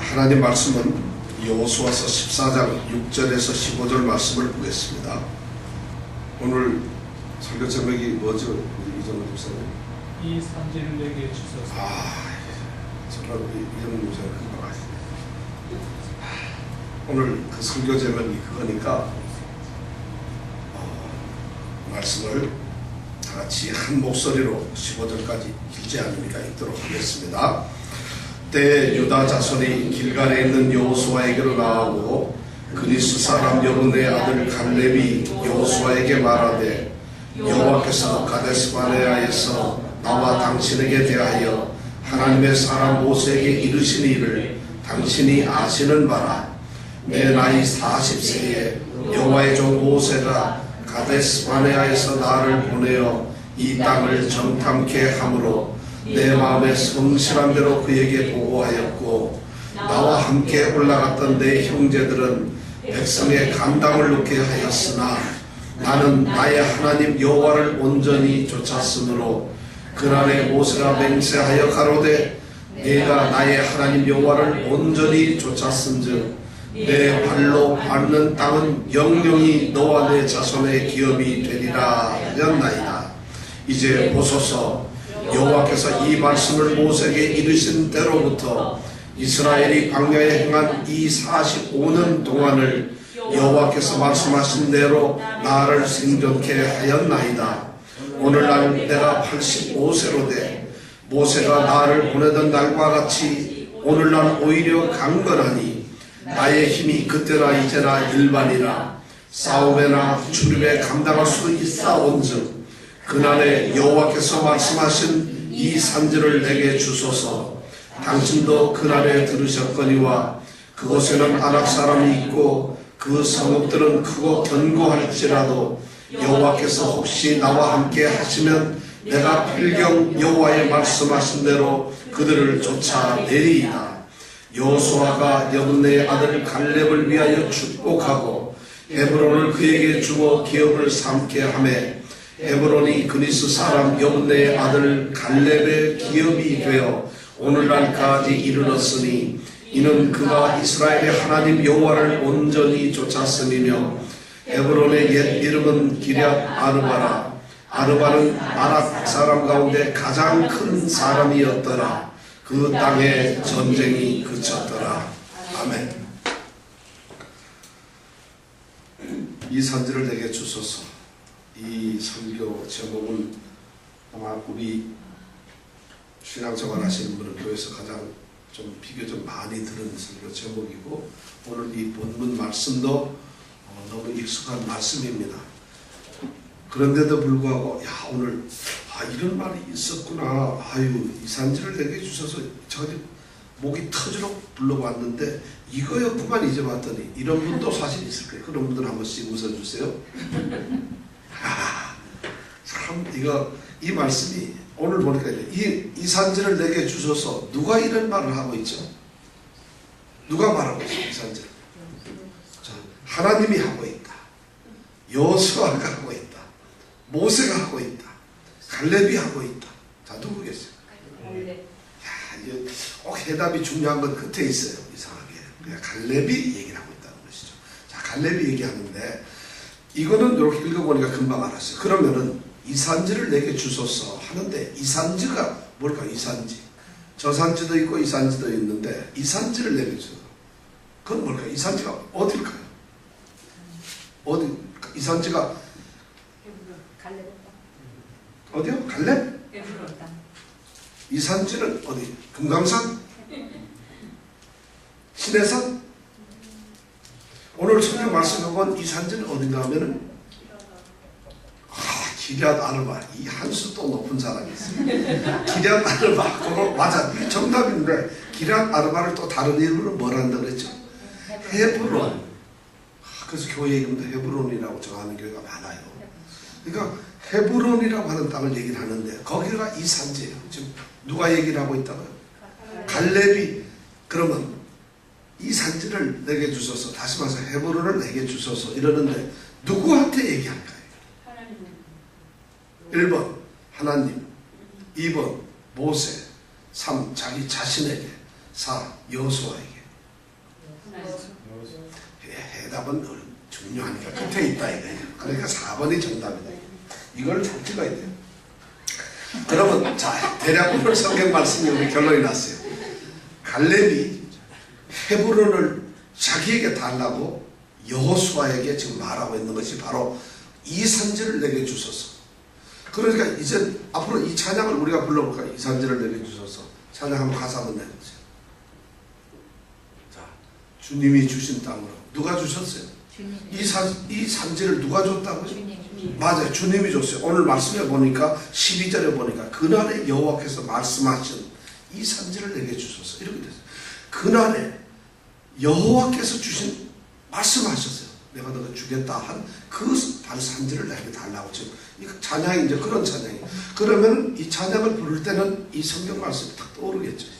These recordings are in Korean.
하나님 말씀은 여호수아서 14장 6절에서 15절 말씀을 보겠습니다. 오늘 설교 제목이 뭐죠? 이정훈 목사님? 이 산지를 내게 주소서. 정말 우리 이정훈 목사님 금방 아시네요. 오늘 그 설교 제목이 그거니까 말씀을 다 같이 한 목소리로 15절까지 길지 않으니까 읽도록 하겠습니다. 때에 유다 자손이 길갈에 있는 여호수아에게로 나아오고 그리스 사람 여분의 아들 갈렙이 여호수아에게 말하되 여호와께서 가데스 바네아에서 나와 당신에게 대하여 하나님의 사람 모세에게 이르신 일을 당신이 아시는 바라. 내 나이 40세에 여호와의 종 모세가 가데스 바네아에서 나를 보내어 이 땅을 정탐케 함으로 내 마음에 성실한 대로 그에게 보고하였고 나와 함께 올라갔던 내 형제들은 백성의 간담을 놓게 하였으나 나는 나의 하나님 여호와를 온전히 쫓았으므로 그날에 모세가 맹세하여 가로되 내가 나의 하나님 여호와를 온전히 쫓았은즉 내 발로 밟는 땅은 영영이 너와 내 자손의 기업이 되리라 하였나이다. 이제 보소서, 여호와께서 이 말씀을 모세에게 이르신 때로부터 이스라엘이 광야에 행한 이 45년 동안을 여호와께서 말씀하신 대로 나를 생존케 하였나이다. 오늘날 내가 85세로 돼 모세가 나를 보내던 날과 같이 오늘날 오히려 강건하니 나의 힘이 그때나 이제나 일반이라 싸움에나 출입에 감당할 수 있사온즉 그날에 여호와께서 말씀하신 이 산지를 내게 주소서. 당신도 그날에 들으셨거니와 그곳에는 아낙 사람이 있고 그 성읍들은 크고 견고할지라도 여호와께서 혹시 나와 함께 하시면 내가 필경 여호와의 말씀하신 대로 그들을 쫓아내리이다. 여호수아가 여분네의 아들 갈렙을 위하여 축복하고 헤브론을 그에게 주어 기업을 삼게 하매 헤브론이 그리스 사람 여분네의 아들 갈렙의 기업이 되어 오늘날까지 이르렀으니 이는 그가 이스라엘의 하나님 여호와를 온전히 쫓았음이며 헤브론의 옛 이름은 기럇 아르바라. 아르바는 아낙 사람 가운데 가장 큰 사람이었더라. 그 땅에 전쟁이 그쳤더라. 아멘. 이 산지를 내게 주소서. 이 설교 제목은 아마 우리 신앙생활 하시는 분은 교회에서 가장 좀 비교적 많이 들은 설교 제목이고 오늘 이 본문 말씀도 너무 익숙한 말씀입니다. 그런데도 불구하고 오늘 이런 말이 있었구나. 이 산지를 내게 주셔서 저기 목이 터지도록 불러봤는데 이거였구만 이제 봤더니 이런 분도 사실 있을 거예요. 그런 분들 한 번씩 웃어주세요. 참 이 말씀이 오늘 보니까 이 산지를 내게 주셔서 누가 이런 말을 하고 있죠? 누가 말하고 있어요? 이 산지를 하나님이 하고 있다. 여호수아가 하고 있다. 모세가 하고 있다. 갈렙이 하고 있다. 자, 누구겠어요? 해답이 중요한 건 끝에 있어요. 이상하게 그냥 갈렙이 얘기를 하고 있다는 것이죠. 자, 갈렙이 얘기하는데 이거는 이렇게 읽어보니까 금방 알았어요. 그러면은 이 산지를 내게 주소서 하는데 이 산지가 뭘까? 이 산지 저 산지도 있고 이 산지도 있는데 이 산지를 내게 주소서. 그건 뭘까? 이 산지가 어딜까요? 어디? 이 산지가 어디요? 갈렙? 이 산지는 어디? 금강산? 신해산? 오늘 성경 말씀하고는 이 산지는 어딘가 하면은 기럇 아르바. 이 한수 또 높은 사람이 있어요. 기럇 아르바. 그거 맞아. 이게 정답인데 기럇 아르바를 또 다른 이름으로 뭐라 한다고 그랬죠? 헤브론. 그래서 교회 이름도 헤브론이라고 정하는 교회가 많아요. 그러니까 헤브론이라고 하는 땅을 얘기를 하는데 거기가 이 산지예요. 지금 누가 얘기를 하고 있다고요? 갈렙이. 그러면 이 산지를 내게 주소서. 다시 말해서 헤브론을 내게 주소서 이러는데 누구한테 얘기할까요? 1번 하나님, 2번 모세, 3 자기 자신에게, 4 여호수아에게. 대답은 중요하니까 끝에 있다 이거예요. 그러니까 4번이 정답이다. 이걸 잘 찍어야 돼요. 그러면 자, 대략 오늘 성경 말씀이 우리 결론이 났어요. 갈렙이 헤브론을 자기에게 달라고 여호수아에게 지금 말하고 있는 것이 바로 이 산지를 내게 주소서. 그러니까 이제 앞으로 이 찬양을 우리가 불러볼까요? 이 산지를 내게 주소서. 찬양 한번 가사 한번 내보세요. 자, 주님이 주신 땅으로. 누가 주셨어요? 주님. 이 산지를 누가 줬다고요? 주님. 맞아요. 주님이 줬어요. 오늘 말씀에 보니까 12절에 보니까 그날에 여호와께서 말씀하신 이 산지를 내게 주소서. 이렇게 됐어요. 그날에 여호와께서 주신 말씀하셨어요. 내가 너가 주겠다 한 그 산지를 내게 달라고. 지금 이 찬양이 이제 그런 찬양이에요. 그러면 이 찬양을 부를 때는 이 성경 말씀이 딱 떠오르겠죠. 이제.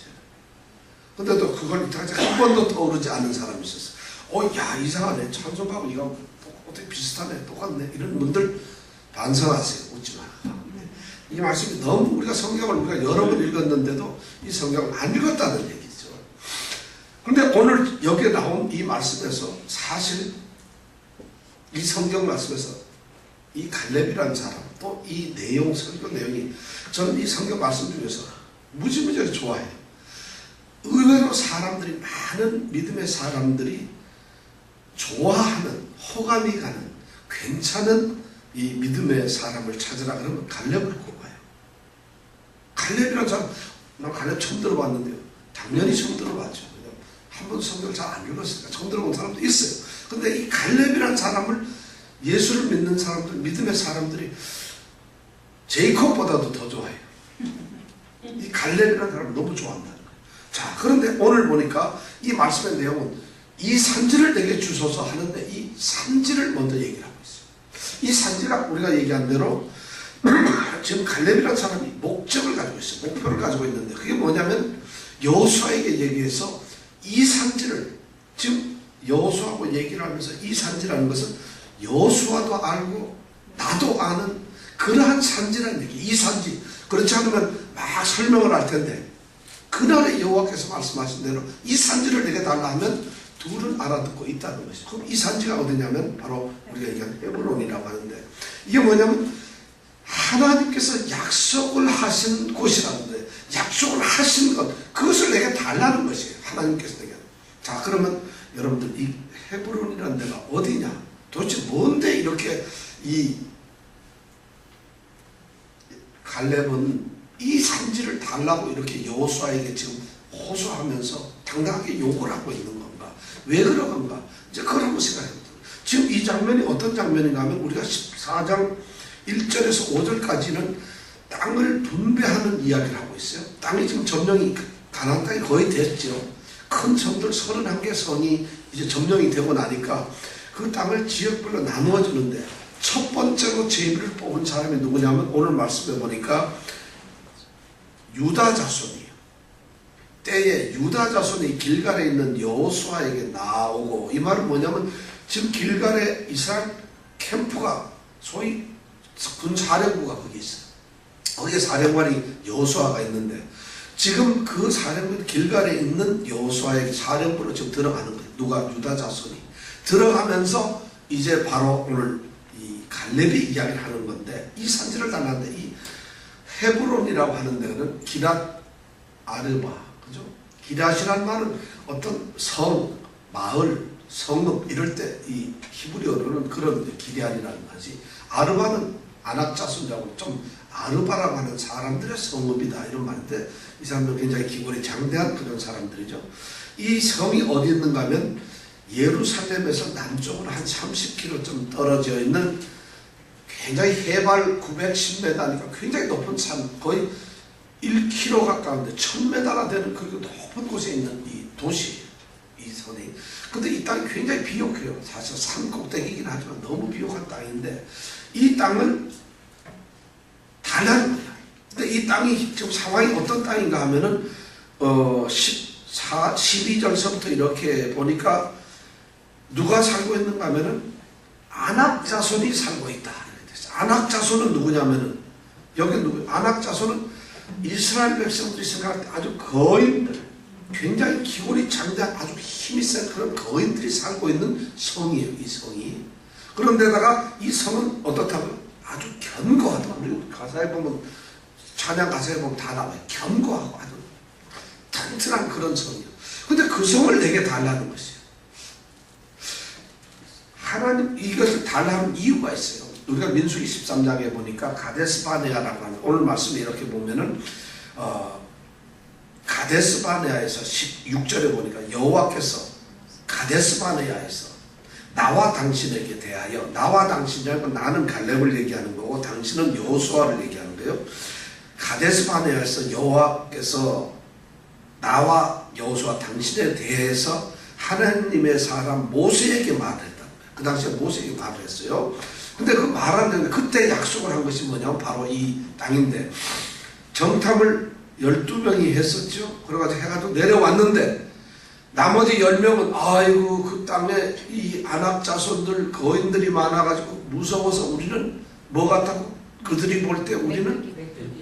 근데 또 그걸 이때까지 한 번도 떠오르지 않은 사람이 있었어요. 야, 이상하네. 찬송하고 이거 어떻게 비슷하네. 똑같네. 이런 분들 반성하세요. 웃지 마. 이 말씀이 너무 우리가 성경을 우리가 여러 번 읽었는데도 이 성경을 안 읽었다는 얘기죠. 그런데 오늘 여기에 나온 이 말씀에서 사실 이 성경 말씀에서 이 갈렙이라는 사람 또 이 내용 설교 내용이 저는 이 성경 말씀 중에서 무지무지하게 좋아해요. 의외로 사람들이 많은 믿음의 사람들이 좋아하는 호감이 가는 괜찮은 이 믿음의 사람을 찾으라 그러면 갈렙을 꼽아요. 갈렙이라는 사람 난 갈렙 처음 들어봤는데요. 당연히 처음 들어봤죠. 한 번 성경을 잘 안 읽었으니까 처음 들어본 사람도 있어요. 근데 이 갈렙이라는 사람을 예수를 믿는 사람들, 믿음의 사람들이 제이콥보다도 더 좋아해요. 이 갈렙이라는 사람을 너무 좋아한다는 거예요. 자, 그런데 오늘 보니까 이 말씀의 내용은 이 산지를 내게 주소서 하는데 이 산지를 먼저 얘기를 하고 있어요. 이 산지가 우리가 얘기한 대로 지금 갈렙이라는 사람이 목적을 가지고 있어요. 목표를 가지고 있는데 그게 뭐냐면 여호수아에게 얘기해서 이 산지를 지금 여호수아하고 얘기를 하면서 이 산지라는 것은 여호수아도 알고 나도 아는 그러한 산지라는 얘기. 이 산지. 그렇지 않으면 막 설명을 할 텐데 그날에 여호와께서 말씀하신 대로 이 산지를 내게 달라 하면 둘은 알아듣고 있다는 것이죠. 그럼 이 산지가 어디냐면 바로 우리가 얘기하는 헤브론이라고 하는데 이게 뭐냐면 하나님께서 약속을 하신 곳이라는데 약속을 하신 것 그것을 내게 달라는 것이에요. 하나님께서 내게. 자, 그러면 여러분들 이 헤브론이라는 데가 어디냐? 도대체 뭔데 이렇게 이 갈렙은 이 산지를 달라고 이렇게 여호수아에게 지금 호소하면서 당당하게 욕을 하고 있는 건가? 왜 그런 건가? 이제 그걸 한번 생각해보세요. 지금 이 장면이 어떤 장면인가 하면 우리가 14장 1절에서 5절까지는 땅을 분배하는 이야기를 하고 있어요. 땅이 지금 점령이 가나안 땅이 거의 됐죠. 큰 성들 31개 성이 이제 점령이 되고 나니까 그 땅을 지역별로 나누어 주는데 첫 번째로 제비를 뽑은 사람이 누구냐면 오늘 말씀해 보니까 유다 자손이에요. 때에 유다 자손이 길갈에 있는 여호수아에게 나오고 이 말은 뭐냐면 지금 길갈에 이스라엘 캠프가 소위 군사령부가 거기 있어요. 거기에 사령관이 여호수아가 있는데 지금 그 사령부 길갈에 있는 여호수아의 사령부로 지금 들어가는 거예요. 누가? 유다 자손이 들어가면서 이제 바로 오늘 이 갈렙이 이야기를 하는 건데 이 산지를 달랐는데 이 헤브론이라고 하는 데는 기랏 아르바, 그죠? 기랏이란 말은 어떤 성, 마을, 성읍 이럴 때 이 히브리어로는 그런 기럇이라는 말이지. 아르바는 아낙자손이라고 좀 아르바라고 하는 사람들의 성읍이다 이런 말인데 이 사람들은 굉장히 기골이 장대한 그런 사람들이죠. 이 성이 어디 있는가 하면 예루살렘에서 남쪽으로 한 30km 떨어져 있는 굉장히 해발 910m니까 굉장히 높은 산, 거의 1km 가까운데 1000m나 되는 그 높은 곳에 있는 이 도시, 이 성이. 근데 이 땅이 굉장히 비옥해요. 사실 산 꼭대기이긴 하지만 너무 비옥한 땅인데 이 땅을 달라는 거야. 근데 이 땅이 지금 상황이 어떤 땅인가 하면은 12절서부터 이렇게 보니까 누가 살고 있는가 하면은 아낙 자손이 살고 있다. 아낙 자손은 누구냐면은 여기 누구? 아낙 자손은 이스라엘 백성들이 생각할 때 아주 거인들, 굉장히 기골이 장대한 아주 힘이 센 그런 거인들이 살고 있는 성이에요. 이 성이. 그런데다가 이 성은 어떻다고요? 아주 견고하다. 우리 가사에 보면, 찬양 가사에 보면 다 나와요. 견고하고 아주 튼튼한 그런 성이에요. 근데 그 성을 내게 달라는 것이에요. 하나님 이것을 달라는 이유가 있어요. 우리가 민수기 13장에 보니까 가데스바네아라고 하는, 오늘 말씀에 이렇게 보면은 가데스바네아에서 16절에 보니까 여호와께서 가데스바네아에서 나와 당신에게 대하여, 나와 당신이라는 건 나는 갈렙을 얘기하는 거고 당신은 여호수아를 얘기하는 거예요. 가데스바네아에서 여호와께서 나와 여호수아 당신에 대해서 하나님의 사람 모세에게 말을 했다. 그 당시에 모세에게 말을 했어요. 근데 그 말하는데 그때 약속을 한 것이 뭐냐면 바로 이 땅인데, 정탐을 12명이 했었죠. 그래가지고 해가지고 내려왔는데 나머지 10명은 아이고 그 땅에 이 아낙 자손들 거인들이 많아가지고 무서워서 우리는 뭐 같다고? 그들이 볼 때 우리는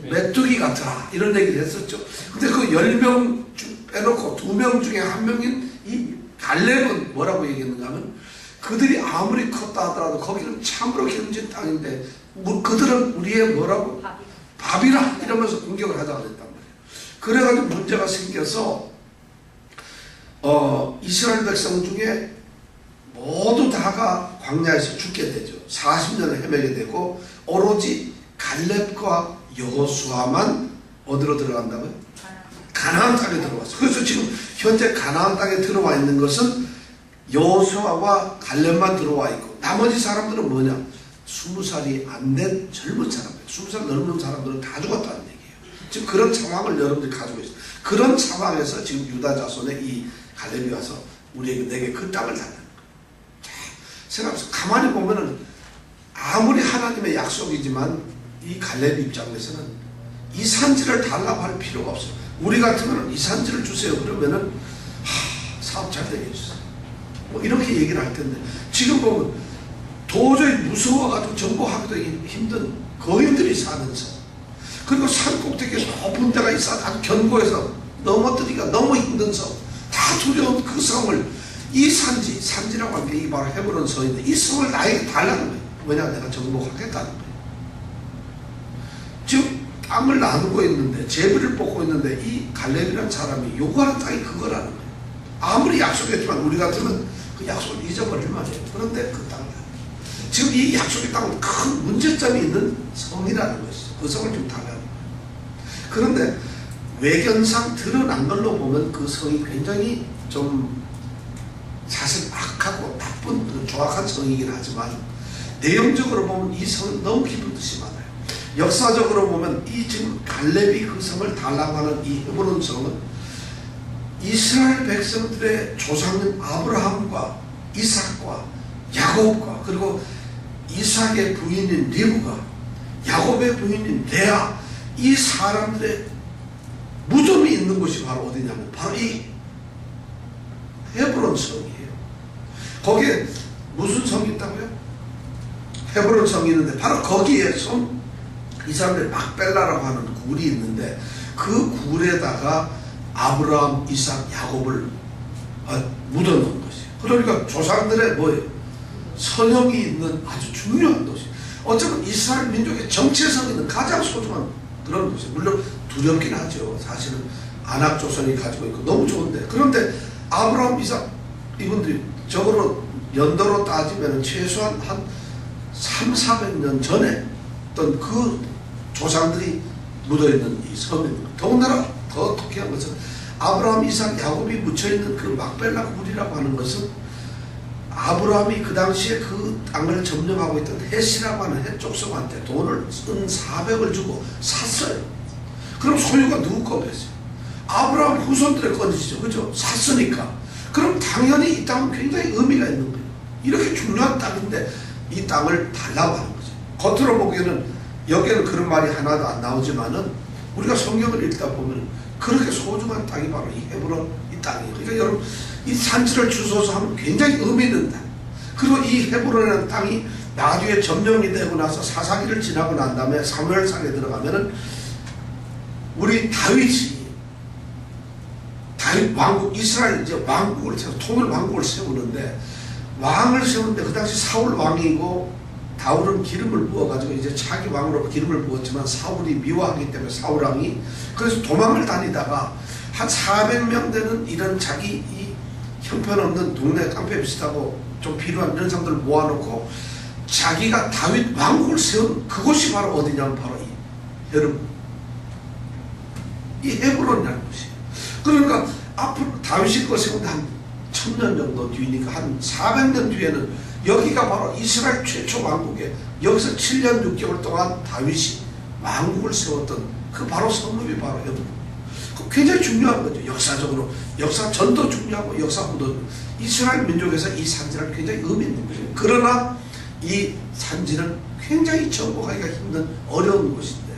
메뚜기 같더라, 이런 얘기를 했었죠. 근데 그 10명 빼놓고 2명 중에 1명인 이 갈렙은 뭐라고 얘기했는가 하면, 그들이 아무리 컸다 하더라도 거기는 참으로 기름진 땅인데 그들은 우리의 뭐라고? 밥이라, 이러면서 공격을 하자고 했단 말이에요. 그래가지고 문제가 생겨서 이스라엘 백성 중에 모두 다가 광야에서 죽게 되죠. 40년을 헤매게 되고 오로지 갈렙과 여호수아만 어디로 들어간다고요? 가나안 땅에 들어왔어요. 그래서 지금 현재 가나안 땅에 들어와 있는 것은 여호수아와 갈렙만 들어와 있고 나머지 사람들은 뭐냐? 20살이 안 된 젊은 사람들, 20살 넘는 사람들은 다 죽었다는 얘기예요. 지금 그런 상황을 여러분들이 가지고 있어요. 그런 상황에서 지금 유다 자손의 이 갈렙이 와서 우리에게, 내게 그 땅을 달라는 거예요. 생각해서 가만히 보면은 아무리 하나님의 약속이지만 이 갈렙 입장에서는 이 산지를 달라고 할 필요가 없어요. 우리 같으면 이 산지를 주세요 그러면은 사업 잘 되게 해주세요 뭐 이렇게 얘기를 할 텐데, 지금 보면 도저히 무서워가지고 정복하기도 힘든 거인들이 사는 성, 그리고 산 꼭대기에 높은 데가 있어 아주 견고해서 넘어뜨리기가 너무 힘든 성, 다 두려운 그 성을, 이 산지라고 하는 게 이 바로 헤브론 성인데 이 성을 나에게 달라는 거예요. 왜냐? 내가 정복하겠다는 거예요. 지금 땅을 나누고 있는데, 제비를 뽑고 있는데 이 갈렙이라는 사람이 요구하는 땅이 그거라는 거예요. 아무리 약속했지만 우리 같으면 그 약속을 잊어버릴 말이에요. 그런데 그 땅을, 지금 이 약속의 땅은 큰 문제점이 있는 성이라는 것이죠. 그 성을 좀 달라는 거예요. 그런데 외견상 드러난 걸로 보면 그 성이 굉장히 좀 사실 악하고 나쁜 조악한 성이긴 하지만, 내용적으로 보면 이 성은 너무 깊은 뜻이 많아요. 역사적으로 보면 이 지금 갈렙이 그 성을 달라고 하는 이 헤브론 성은 이스라엘 백성들의 조상인 아브라함과 이삭과 야곱과, 그리고 이삭의 부인인 리브가, 야곱의 부인인 레아, 이 사람들의 무덤이 있는 곳이 바로 어디냐면 바로 이 헤브론 성이에요. 거기에 무슨 성이 있다고요? 헤브론 성이 있는데 바로 거기에 이 사람들이 막벨라라고 하는 굴이 있는데 그 굴에다가 아브라함, 이삭, 야곱을 묻어놓은 것이에요. 그러니까 조상들의 뭐예요? 선형이 있는 아주 중요한 도시. 어쩌면 이스라엘 민족의 정체성이 있는 가장 소중한 그런 도시. 물론 두렵긴 하죠. 사실은 아낙 조선이 가지고 있고 너무 좋은데, 그런데 아브라함, 이삭 이분들이 적어도 연도로 따지면 최소한 한 300~400년 전에 어떤 그 조상들이 묻어있는 이 섬입니다. 더군다나 더 특이한 것은 아브라함, 이삭, 야곱이 묻혀있는 그 막벨라 굴이라고 하는 것은 아브라함이 그 당시에 그 땅을 점령하고 있던 헷이라고 하는 헷 족속한테 돈을 400을 주고 샀어요. 그럼 소유가 누구 거겠어요? 아브라함 후손들의 거짓이죠. 그죠? 샀으니까. 그럼 당연히 이 땅은 굉장히 의미가 있는 거예요. 이렇게 중요한 땅인데 이 땅을 달라고 하는 거죠. 겉으로 보기에는 여기에는 그런 말이 하나도 안 나오지만은 우리가 성경을 읽다 보면 그렇게 소중한 땅이 바로 이 헤브론 이 땅이에요. 그러니까 여러분, 이 산지를 주소서 하면 굉장히 의미 있는 땅. 그리고 이 헤브론이라는 땅이 나중에 점령이 되고 나서 사사기를 지나고 난 다음에 사무엘상에 들어가면은 우리 다윗이 다윗 왕국, 이스라엘 이제 왕국을 세워, 통일 왕국을 세우는데, 왕을 세우는데 그 당시 사울 왕이고 다윗은 기름을 부어가지고 이제 차기 왕으로 기름을 부었지만 사울이 미워하기 때문에 사울 왕이 그래서 도망을 다니다가 한 400명 되는 이런 자기 이 형편없는 동네 깡패 비슷하고 좀 필요한 이런 사람들을 모아놓고 자기가 다윗 왕국을 세운 그곳이 바로 어디냐면 바로 이 헤르몬, 이 헤브론이라는 곳이에요. 그러니까 앞으로 다윗이 그걸 세운데 한 1000년 정도 뒤니까 한 400년 뒤에는 여기가 바로 이스라엘 최초 왕국에 여기서 7년 6개월 동안 다윗이 왕국을 세웠던 그 바로 성읍이 바로 헤브론. 굉장히 중요한 거죠. 역사적으로 역사 전도 중요하고 역사 후도 이스라엘 민족에서 이 산지는 굉장히 의미 있는 거예요. 그러나 이 산지는 굉장히 정복하기가 힘든 어려운 곳인데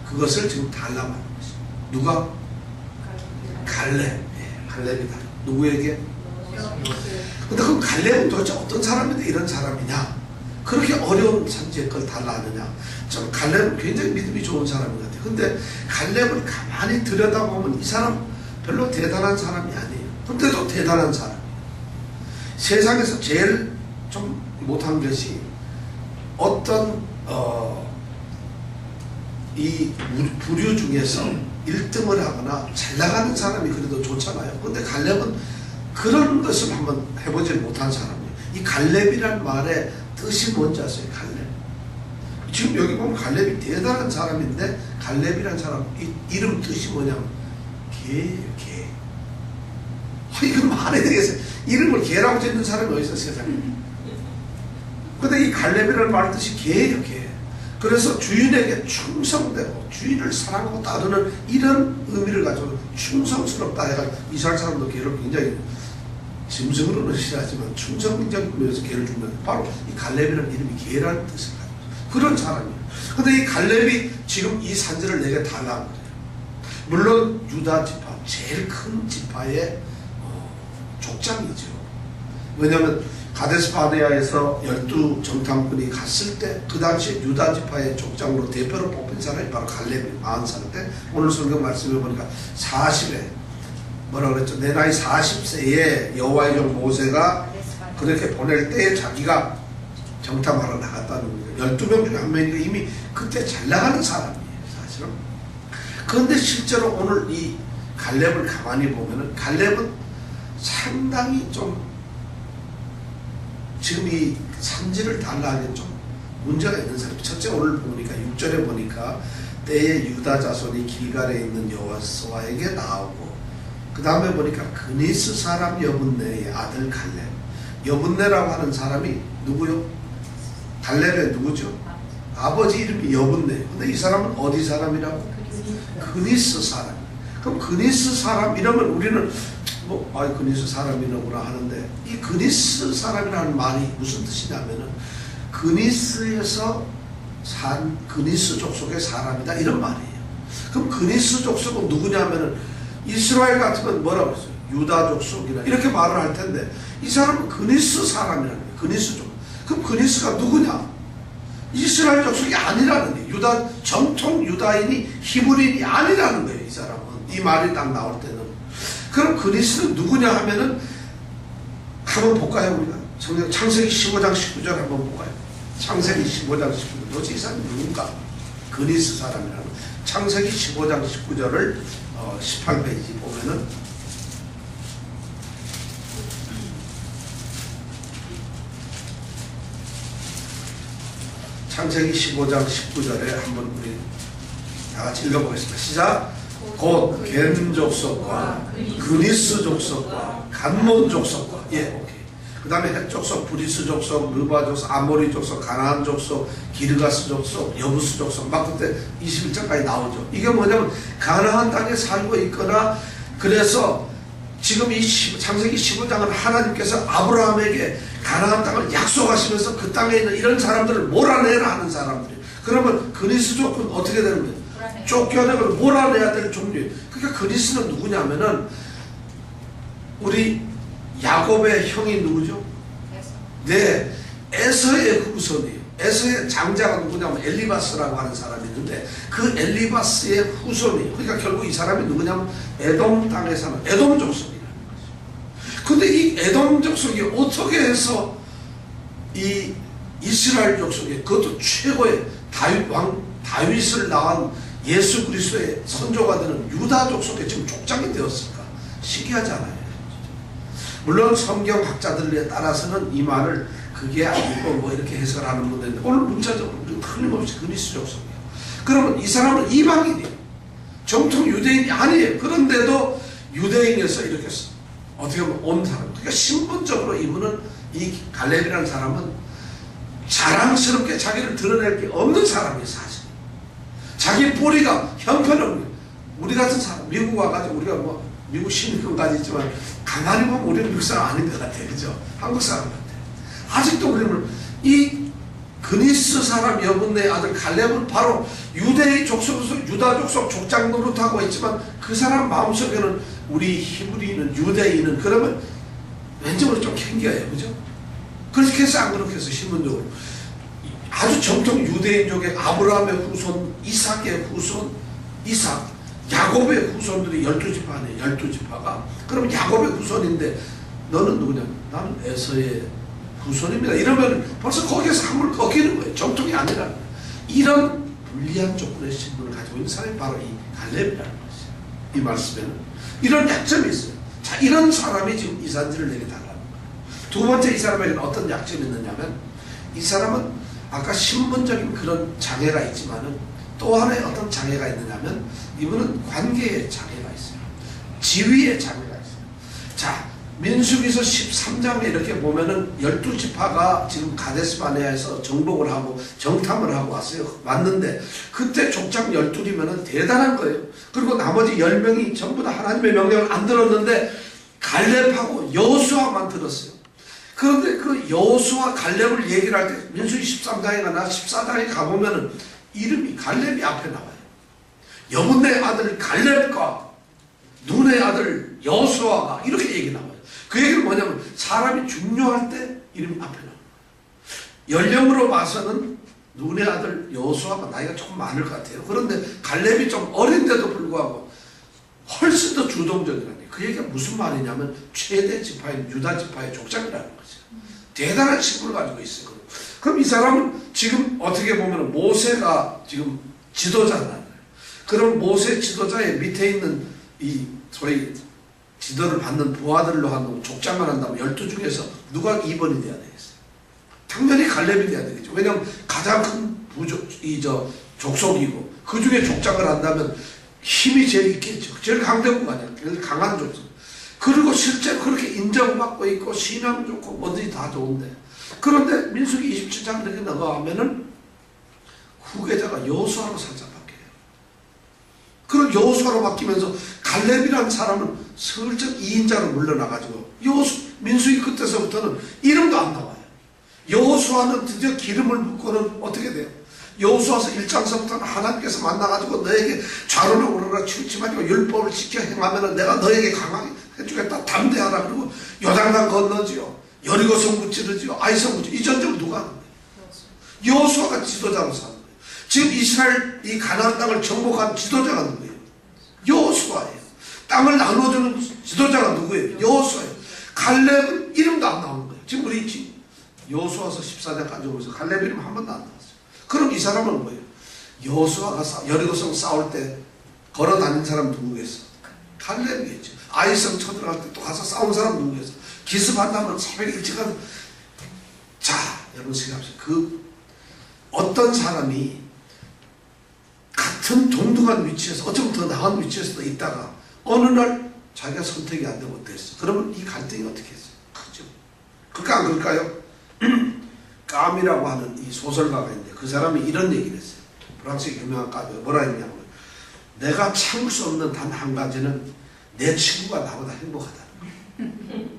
그것을 지금 달라하는 것이죠. 누가? 갈렙. 예, 갈렙이다. 누구에게? 근데 그 갈렙은 도대체 어떤 사람인데 이런 사람이냐? 그렇게 어려운 산지에 그걸 달라하느냐? 좀 갈렙은 굉장히 믿음이 좋은 사람인 것 같아요. 근데 갈렙을 가만히 들여다보면 이 사람 별로 대단한 사람이 아니에요. 근데도 대단한 사람이에요. 세상에서 제일 좀 못한 것이 어떤 이 부류 중에서 1등을 하거나 잘 나가는 사람이 그래도 좋잖아요. 근데 갈렙은 그런 것을 한번 해보지 못한 사람이에요. 이 갈렙이란 말의 뜻이 뭔지 아세요? 갈렙. 지금 여기 보면 갈렙이 대단한 사람인데 갈렙이란 사람 이름 뜻이 뭐냐면 개예요. 개. 이거 말이 되겠어요. 이름을 개라고 짓는 사람이 어디 있어 세상에. 근데 이 갈렙이라는 말 뜻이 개예요. 개. 그래서 주인에게 충성되고 주인을 사랑하고 따르는 이런 의미를 가지고 충성스럽다 해가 이스라엘 사람도 개를 굉장히 짐승으로는 싫어하지만 충성적인 의미에서 개를 주면 바로 이 갈렙이라는 이름이 개라는 뜻을 가지고 그런 사람이에요. 근데 이 갈렙이 지금 이 산지를 내게 달라는 거예요. 물론 유다 지파 제일 큰 지파의 족장이죠. 왜냐하면 가데스 바네아에서 12 정탐꾼이 갔을 때 그 당시에 유다 지파의 족장으로 대표로 뽑힌 사람이 바로 갈렙이 40살 때 오늘 성경 말씀해 보니까 40에 뭐라 그랬죠? 내 나이 40세에 여호와의 종 모세가 그렇게 보낼 때에 자기가 정탐하러 나갔다는 거예요. 12명 중에 한 명이니까 이미 그때 잘 나가는 사람이에요. 사실은. 그런데 실제로 오늘 이 갈렙을 가만히 보면은 갈렙은 상당히 좀 지금 이 산지를 달라하기엔 좀 문제가 있는 사람이에요. 첫째 오늘 보니까 6절에 보니까 때에 유다 자손이 길갈에 있는 여호수아에게 나오고 그 다음에 보니까 그니스 사람 여분네의 아들 갈렙. 여분네라고 하는 사람이 누구요? 갈렙의 누구죠? 아버지 이름이 여분네. 근데 이 사람은 어디 사람이라고? 그니스 사람. 그럼 그니스 사람 이러면 우리는 그니스 사람이라구나 하는데 이 그니스 사람이라는 말이 무슨 뜻이냐면은 그니스에서 산 그니스 족속의 사람이다 이런 말이에요. 그럼 그니스 족속은 누구냐면은 이스라엘 같으면 뭐라고 했어요? 유다 족속이나 이렇게 말을 할 텐데 이 사람은 그니스 사람이라는 거예요. 그니스 족. 그럼 그니스가 누구냐? 이스라엘 족속이 아니라는 거예요. 유다 정통 유다인이 히브리인이 아니라는 거예요. 이 사람은 이 말이 딱 나올 때는. 그럼 그니스는 누구냐 하면은 한번 볼까요 우리가? 창세기 15장 19절 한번 볼까요? 창세기 15장 19절. 도대체 이 사람이 누군가? 그니스 사람이라는 거예요. 창세기 15장 19절을 18페이지 보면은 창세기 15장 19절에 한번 우리 다 같이 읽어보겠습니다. 시작. 곧 겐 족속과 그니스 족속과 간몬 족속과 오케이. 그 다음에 헷 족속, 브리스 족속, 르바 족속, 아모리 족속, 가나안 족속, 기르가스 족속, 여부스 족속 막 그때 21절까지 나오죠. 이게 뭐냐면 가나안 땅에 살고 있거나 그래서 지금 이 창세기 15장은 하나님께서 아브라함에게 가나안 땅을 약속하시면서 그 땅에 있는 이런 사람들을 몰아내라 하는 사람들이에요. 그러면 그니스족은 어떻게 되는 거예요? 쫓겨내고 몰아내야 될 종류예요. 그러니까 그니스는 누구냐면은 우리 야곱의 형이 누구죠? 네, 에서의 후손이에요. 에서의 장자가 누구냐면 엘리바스라고 하는 사람이 있는데 그 엘리바스의 후손이, 그러니까 결국 이 사람이 누구냐면 에돔 땅에 사는 에돔 족속이라는 거죠. 근데 이 에돔 족속이 어떻게 해서 이 이스라엘 족속에, 그것도 최고의 왕 다윗을 낳은 예수 그리스도의 선조가 되는 유다 족속에 지금 족장이 되었을까? 신기하지 않아요? 물론 성경학자들에 따라서는 이 말을 그게 아니고 뭐 이렇게 해석하는 분들인데 오늘 문자적으로 틀림없이 그리스 족속이에요. 그러면 이 사람은 이방인이에요. 정통 유대인이 아니에요. 그런데도 유대인에서 이렇게 어떻게 보면 온 사람. 그러니까 신분적으로 이분은, 이 갈렙이라는 사람은 자랑스럽게 자기를 드러낼 게 없는 사람이에요. 사실 자기 뿌리가 형편없는, 우리 같은 사람, 미국 와가지고 우리가 뭐 미국 시민권까지 있지만 가만히 보면 우리는 미국 사람 아닌 것 같아요. 그죠? 한국 사람 같아요. 아직도 우리는 이 그니스 사람 여분의 아들 갈렙은 바로 유대의 족속에서 유다 족속 족장 노릇하고 있지만 그 사람 마음속에는 우리 히브리인은, 유대인은 그러면 왠지 모르게 좀 캥겨요. 그죠? 그렇게 해서 안 그렇게 해서 신분적으로 아주 정통 유대인족의 아브라함의 후손, 이삭의 후손, 이삭, 야곱의 후손들이 12지파네. 12지파가 그러면 야곱의 후손인데 너는 누구냐? 나는 에서의 후손입니다. 이러면 벌써 거기에서 한물 꺾이는 거예요. 정통이 아니라. 이런 불리한 조건의 신분을 가지고 있는 사람이 바로 이 갈렙이라는 것이에요. 이 말씀에는 이런 약점이 있어요. 자, 이런 사람이 지금 이 산지를 내게 달라는 거예요. 두 번째, 이 사람에게는 어떤 약점이 있느냐면, 이 사람은 아까 신분적인 그런 장애가 있지만은 또 하나의 어떤 장애가 있느냐면, 이분은 관계의 장애가 있어요. 지위의 장애가 있어요. 자, 민수기서 13장에 이렇게 보면은 12지파가 지금 가데스바네아에서 정복을 하고 정탐을 하고 왔어요. 왔는데 그때 족장 12이면은 대단한 거예요. 그리고 나머지 10명이 전부 다 하나님의 명령을 안 들었는데 갈렙하고 여호수아만 들었어요. 그런데 그 여호수아 갈렙을 얘기를 할 때 민수기 13장에 가나 14장에 가보면은 이름이 갈렙이 앞에 나와요. 여분의 아들 갈렙과 눈의 아들 여호수아가 이렇게 얘기 나와요. 그 얘기는 뭐냐면 사람이 중요할 때 이름이 앞에 나와요. 연령으로 봐서는 눈의 아들 여호수아가 나이가 조금 많을 것 같아요. 그런데 갈렙이 좀 어린데도 불구하고 훨씬 더 주동적이라니. 그 얘기가 무슨 말이냐면 최대 지파인 유다 지파의 족장이라는 거죠. 대단한 신분을 가지고 있어요. 그럼 이 사람은 지금 어떻게 보면 모세가 지금 지도자잖아요. 그럼 모세 지도자의 밑에 있는 이 소위 지도를 받는 부하들로 하는 족장을 한다면 12 중에서 누가 2번이 돼야 되겠어요? 당연히 갈렙이 돼야 되겠죠. 왜냐하면 가장 큰 족속이고 그 중에 족장을 한다면 힘이 제일 있겠죠. 제일 강대국가 아니야. 제일 강한 족속. 그리고 실제로 그렇게 인정받고 있고 신앙 좋고 뭐든지 다 좋은데, 그런데 민수기 27장 이렇게 넘어가면은 후계자가 여호수아로 살짝 바뀌어요. 그런 여호수아로 바뀌면서 갈렙이라는 사람은 슬쩍 2인자로 물러나가지고 민수기 그때서부터는 이름도 안 나와요. 여호수아는 드디어 기름을 붓고는 어떻게 돼요? 여호수아서 1장서부터는 하나님께서 만나가지고 너에게 좌로나 우로나 치우치 마시고 율법을 지켜 행하면은 내가 너에게 강하게 해주겠다. 담대하라. 그리고 요단강 건너지요. 여리고성 무찌르지요. 아이성 무찌르지요. 이 전쟁을 누가 하는 거예요? 여호수아가 지도자로 사는 거예요. 지금 이스라엘 이 가나안 땅을 정복한 지도자가 누구예요? 여호수아예요. 땅을 나눠주는 지도자가 누구예요? 여호수아예요. 갈렙은 이름도 안 나오는 거예요. 지금 우리 여호수아서 14장까지 보면서 갈렙 이름 한 번도 안 나왔어요. 그럼 이 사람은 뭐예요? 여호수아가 여리고성 싸울 때 걸어 다닌 사람 누구겠어? 갈렙이겠죠. 아이성 쳐들어갈 때 또 가서 싸운 사람 누구겠어? 기습한다면 새벽에 일찍 가서. 자, 여러분 생각하세요. 그 어떤 사람이 같은 동등한 위치에서 어쩌면 더 나은 위치에서도 있다가 어느 날 자기가 선택이 안 되고 됐어. 그러면 이 갈등이 어떻게 했어요? 크죠. 그럴까 안 그럴까요? 까미라고 하는 이 소설가가 있는데 그 사람이 이런 얘기를 했어요. 프랑스의 유명한 까미가 뭐라 했냐면, 내가 참을 수 없는 단 한 가지는 내 친구가 나보다 행복하다는 거예요.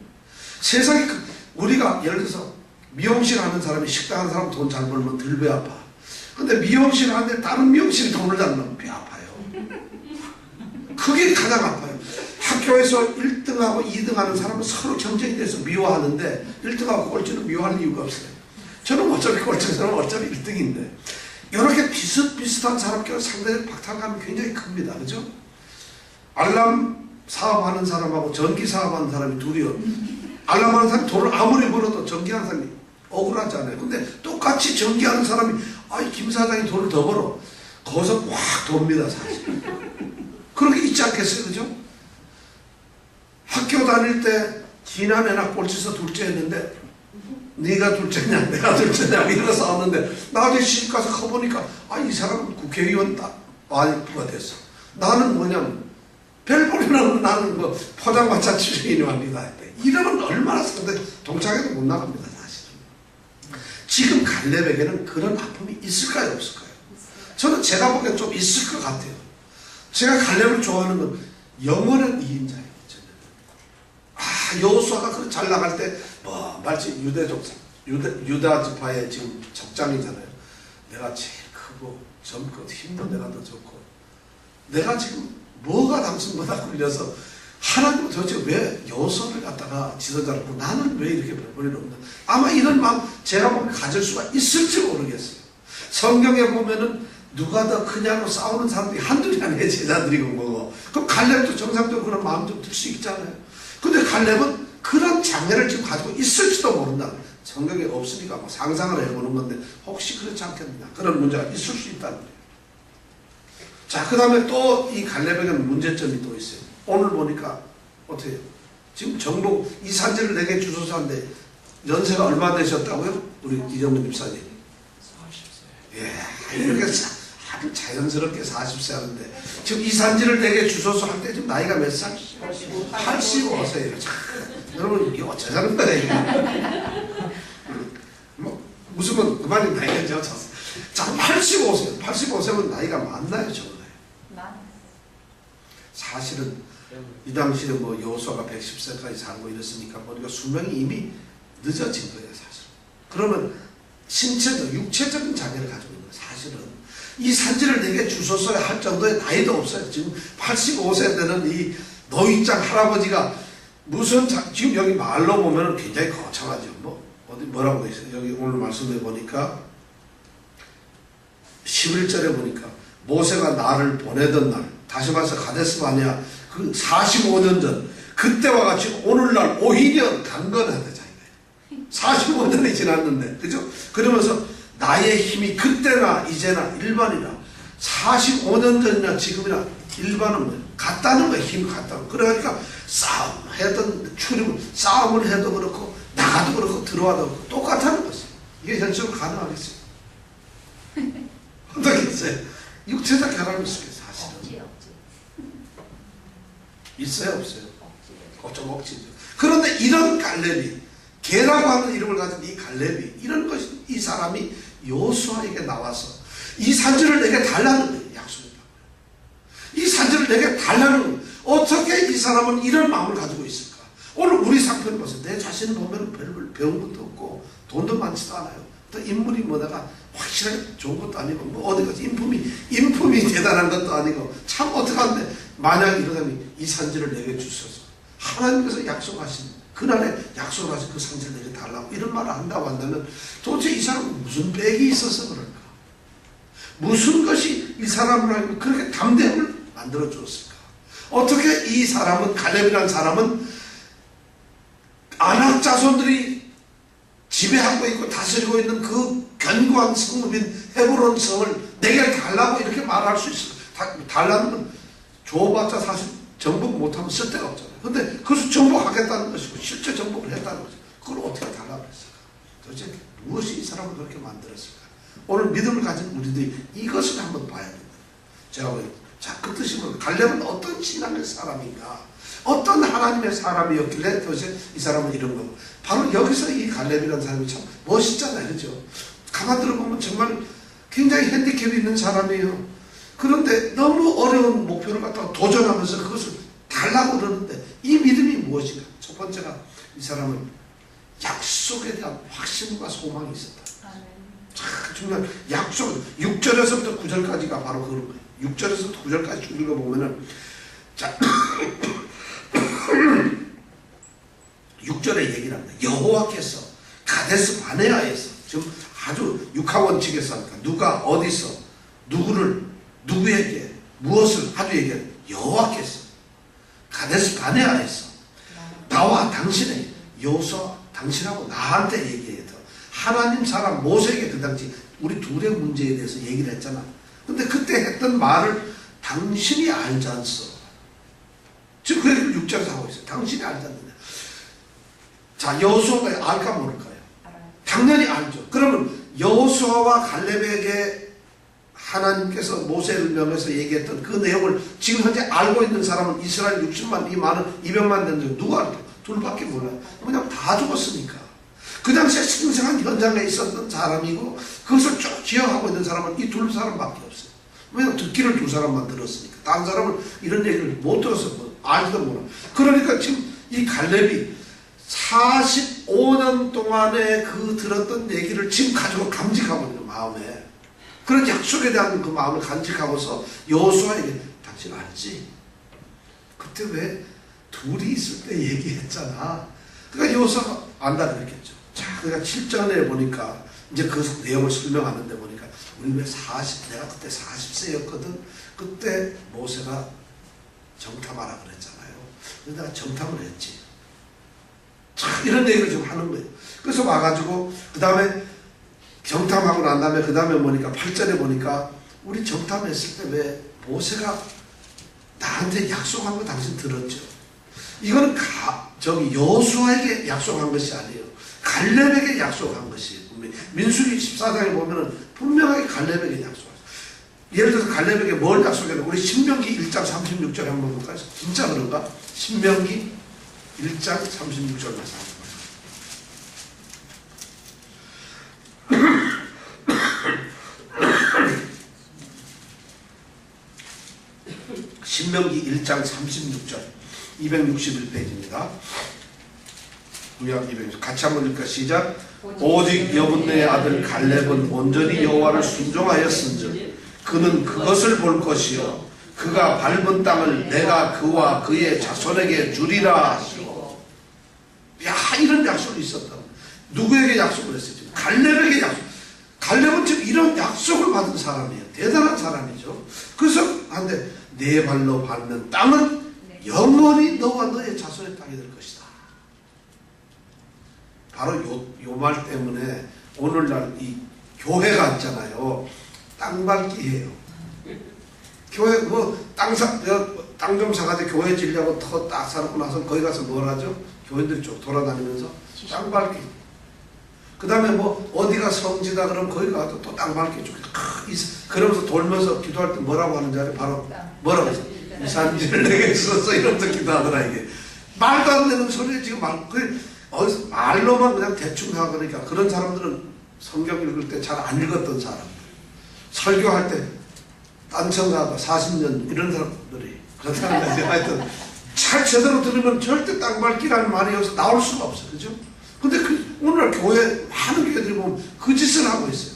세상에 우리가 예를 들어서 미용실 하는 사람이 식당 하는 사람 돈 잘 벌면 덜 배 아파. 근데 미용실 하는데 다른 미용실이 돈을 잘 벌면 배 아파요. 그게 가장 아파요. 학교에서 1등하고 2등 하는 사람은 서로 경쟁이 돼서 미워하는데 1등하고 꼴찌는 미워할 이유가 없어요. 저는 어차피 꼴찌는 어차피 1등인데 이렇게 비슷비슷한 사람끼리 상대적 박탈감이 굉장히 큽니다. 그죠? 알람 사업하는 사람하고 전기 사업하는 사람이 둘이요. 알람하는 사람이 돈을 아무리 벌어도 전기하는 사람이 억울하잖아요. 근데 똑같이 전기하는 사람이 아이 김 사장이 돈을 더 벌어. 거기서 확 돕니다 사실. 그렇게 있지 않겠어요? 그죠? 학교 다닐 때 지난해나 꼴찌서 둘째 했는데 네가 둘째냐 내가 둘째냐 이러고 싸웠는데 나중에 시집가서 커보니까 아 이 사람은 국회의원 와이프가 됐어. 나는 뭐냐면 별볼이는 나는 뭐 포장마차 출신이랍니다. 이러면 얼마나 상대 동창회도 못 나갑니다 사실은. 지금 갈렙에게는 그런 아픔이 있을까요 없을까요? 저는 제가 보기엔 좀 있을 것 같아요. 제가 갈렙을 좋아하는 건 영원한 이인자예요. 여호수아가 그 잘 나갈 때 뭐 말치 유다 지파의 지금 적장이잖아요. 내가 제일 크고 젊고 힘도 내가 더 좋고 내가 지금 뭐가 당신보다 굴려서 하나님은 도대체 왜 여호수아를 갖다가 지도자로 하고 나는 왜 이렇게 별볼일 없나. 아마 이런 마음 제가 보면 가질 수가 있을지 모르겠어요. 성경에 보면은 누가 더 크냐고 싸우는 사람들이 한둘이 아니에요. 제자들이고 뭐고. 그럼 갈렙도 정상적으로 그런 마음 좀 들 수 있잖아요. 근데 갈렙은 그런 장애를 지금 가지고 있을지도 모른다. 성경에 없으니까 뭐 상상을 해보는 건데 혹시 그렇지 않겠느냐. 그런 문제가 있을 수 있다는 거예요. 자, 그 다음에 또 이 갈렙에게는 문제점이 또 있어요. 오늘 보니까 어떻게 해요? 지금 정복 이 산지를 내게 주소서 한데 연세가 얼마 되셨다고요? 우리 이정문 집사님. 40세. 예, 이렇게 아주 자연스럽게 40세 하는데 지금 이 산지를 내게 주소서 할 때 지금 나이가 몇 살? 85세예요. 여러분 이게 어쩌자는 거예요. 뭐 무슨 그만이 나이가 적었어. 자, 85세. 85세면 나이가 많나요, 적나요? 사실은 이 당시에 뭐 여호수아가 110세까지 살고 이랬으니까 보니까 수명이 이미 늦어진 거예요, 사실. 그러면 신체적, 육체적인 장애를 가지고 있는 거예요, 사실은. 이 산지를 내게 주소서 할 정도의 나이도 없어요. 지금 85세 되는 이 노익장 할아버지가 무슨 지금 여기 말로 보면 굉장히 거창하죠. 뭐 어디 뭐라고 돼 있어요? 여기 오늘 말씀해 보니까 11절에 보니까 모세가 나를 보내던 날, 다시 말해서 가데스 바네아 그 45년 전 그때와 같이 오늘날 오히려 강건하다 자기가. 45년이 지났는데, 그죠? 그러면서 나의 힘이 그때나 이제나 일반이라 45년 전이나 지금이나 일반은 뭐예요? 같다는 거예요. 힘이 같다는 거예요. 그러니까 싸움하던 출입을 싸움을 해도 그렇고 나가도 그렇고 들어와도 그렇고 똑같다는 것이에요. 이게 현실로 가능하겠어요? 어떻겠어요? 육체적 결함이 있어요. 사실은 있어요 없어요? 좀 억지죠. 그런데 이런 갈렙이 개라고 하는 이름을 가진 이 갈렙이 이런 것이 이 사람이 여호수아에게 나와서 이 산지를 내게 달라는 거예요. 약속했다. 이 산지를 내게 달라는 거예요. 어떻게 이 사람은 이런 마음을 가지고 있을까? 오늘 우리 상편을 보세요. 내 자신을 보면 별별 배운 것도 없고 돈도 많지도 않아요. 또 인물이 뭐다가 확실하게 좋은 것도 아니고 뭐 어디 가서 인품이 대단한 것도 아니고 참 어떡한데 만약 이러다니 이 산지를 내게 주셔서 하나님께서 약속하신 그날에 약속을 하신 그 산지를 내게 달라고 이런 말을 한다고 한다면 도대체 이 사람은 무슨 백이 있어서 그럴까? 무슨 것이 이 사람을 알고 그렇게 담대함을 만들어 주었을까? 어떻게 이 사람은 갈렙이라는 사람은 아낙 자손들이 지배하고 있고 다스리고 있는 그 견고한 성읍인 헤브론 성을 내게 달라고 이렇게 말할 수 있을까? 달라는 건 줘봤자 사실 정복 못하면 쓸데가 없잖아요. 근데 그것을 정복하겠다는 것이고 실제 정복을 했다는 거죠. 그걸 어떻게 달라고 했을까? 도대체 무엇이 이 사람을 그렇게 만들었을까? 오늘 믿음을 가진 우리들이 이것을 한번 봐야 됩니다. 제가 자, 그 뜻이 뭐 갈렙은 어떤 신앙의 사람인가? 어떤 하나님의 사람이었길래 도대체 이 사람은 이런 거고 바로 여기서 이 갈렙이라는 사람이 참 멋있잖아요. 그죠? 가만 들어보면 정말 굉장히 핸디캡이 있는 사람이에요. 그런데 너무 어려운 목표를 갖다가 도전하면서 그것을 달라고 그러는데 이 믿음이 무엇인가? 첫 번째가 이 사람은 약속에 대한 확신과 소망이 있었다. 참 중요한 약속. 6절에서부터 9절까지가 바로 그런 거예요. 6절에서부터 9절까지 쭉 읽어보면은 자 6절에 얘기를 합니다. 여호와께서 가데스 바네아에서 지금 아주 육하원칙에서 하니까 누가 어디서 누구를 누구에게 무엇을 아주 얘기해 여호와께서 가데스 바네아에서 나와 당신에게 여호수아 당신하고 나한테 얘기해서 하나님 사람 모세에게 그 당시 우리 둘의 문제에 대해서 얘기를 했잖아. 근데 그때 했던 말을 당신이 알지 않소. 지금 그 얘기를 6장에서 하고 있어요. 당신이 알지 않느냐. 자, 여호수아가 알까 모를까요? 당연히 알죠. 그러면 여호수아와 갈렙에게 하나님께서 모세를 명해서 얘기했던 그 내용을 지금 현재 알고 있는 사람은 이스라엘 60만, 이 많은 200만 되는데 누가 알죠? 둘밖에 몰라요. 왜냐하면 다 죽었으니까. 그 당시에 생생한 현장에 있었던 사람이고 그것을 쭉 기억하고 있는 사람은 이 둘 사람밖에 없어요. 왜냐하면 듣기를 두 사람만 들었으니까. 다른 사람은 이런 얘기를 못 들어서 뭐 알지도 몰라. 그러니까 지금 이 갈렙이 45년 동안에 그 들었던 얘기를 지금 가지고 감직하고 있는 마음에 그런 약속에 대한 그 마음을 간직하고서 여호수아에게 당신 알지? 그때 왜 둘이 있을 때 얘기했잖아. 그러니까 여호수아가 안다 그랬겠죠. 자, 그러니까 7장에 보니까 이제 그 내용을 설명하는데 보니까 우리 왜 내가 그때 40세였거든. 그때 모세가 정탐하라 그랬잖아요. 그래서 내가 정탐을 했지. 참 이런 얘기를 좀 하는 거예요. 그래서 와가지고 그 다음에 정탐하고 난 다음에 그 다음에 보니까 8절에 보니까 우리 정탐했을 때 왜 모세가 나한테 약속한 거 당신 들었죠? 이거는 여호수아에게 약속한 것이 아니에요. 갈렙에게 약속한 것이에요. 민수기 14장에 보면은 분명하게 갈렙에게 약속했어요. 예를 들어서 갈렙에게 뭘 약속했나? 우리 신명기 1장 36절 한번 볼까요? 진짜 그런가? 신명기 1장 36절 말씀. 신명기 1장 36절 261페이지입니다. 구약 260 같이 한번 읽을까? 시작. 오직 여분네의 아들 갈렙은 온전히 여호와를 순종하였은즉 그는 그것을 볼 것이요 그가 밟은 땅을 내가 그와 그의 자손에게 주리라 하시고. 야, 이런 약속이 있었다. 누구에게 약속을 했어요? 지금 갈렙에게 약속. 갈렙은 지금 이런 약속을 받은 사람이에요. 대단한 사람이죠. 그래서 한데 네 발로 밟는 땅은 영원히 너와 너의 자손의 땅이 될 것이다. 바로 요 말 때문에 오늘날 이 교회가 있잖아요. 땅 밟기예요. 교회 땅 좀 사가지고 교회 지려고 터 딱 사놓고 나서 거기 가서 뭘 하죠? 교인들이 쭉 돌아다니면서 땅 밟기. 그 다음에 뭐 어디가 성지다 그러면 거기 가서 또 땅 밟기 쭉 그러면서 돌면서 기도할 때 뭐라고 하는지 알아요? 바로 뭐라고 했어? 이 산지를 내게 주소서 이러면서 기도하더라. 이게 말도 안 되는 소리에 지금 말로만 그냥 대충 하니까 그런 사람들은 성경 읽을 때 잘 안 읽었던 사람, 설교할 때 딴청가가 40년 이런 사람들이 그렇다는 거지. 하여튼 잘 제대로 들으면 절대 땅 밟기라는 말이 여기서 나올 수가 없어요. 그죠? 근데 오늘날 교회 많은 교회들이 보면 그 짓을 하고 있어요.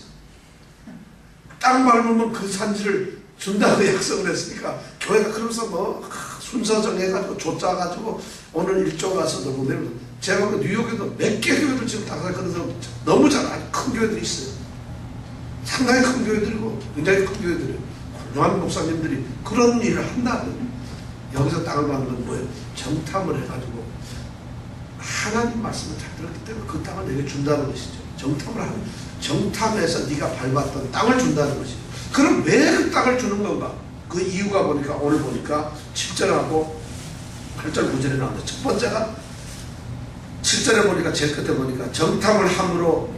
땅 밟으면 그 산지를 준다고 약속을 했으니까 교회가 그러면서 뭐 순서 정해가지고 쫓아가지고 오늘 일조 가서도 보면 제가 그 뉴욕에도 몇 개 교회들 지금 다 그런 사람 너무 잘 아는 큰 교회들이 있어요. 상당히 큰 교회들이고 굉장히 큰 교회들이에요. 훌륭한 목사님들이 그런 일을 한다는. 여기서 땅을 받는 건 뭐예요? 정탐을 해가지고 하나님 말씀을 잘 들었기 때문에 그 땅을 내게 준다는 것이죠. 정탐을 하는, 정탐해서 네가 밟았던 땅을 준다는 것이죠. 그럼 왜 그 땅을 주는 건가? 그 이유가 보니까 오늘 보니까 7절하고 8절 9절에 나오는데 첫 번째가 7절에 보니까 제일 끝에 보니까 정탐을 함으로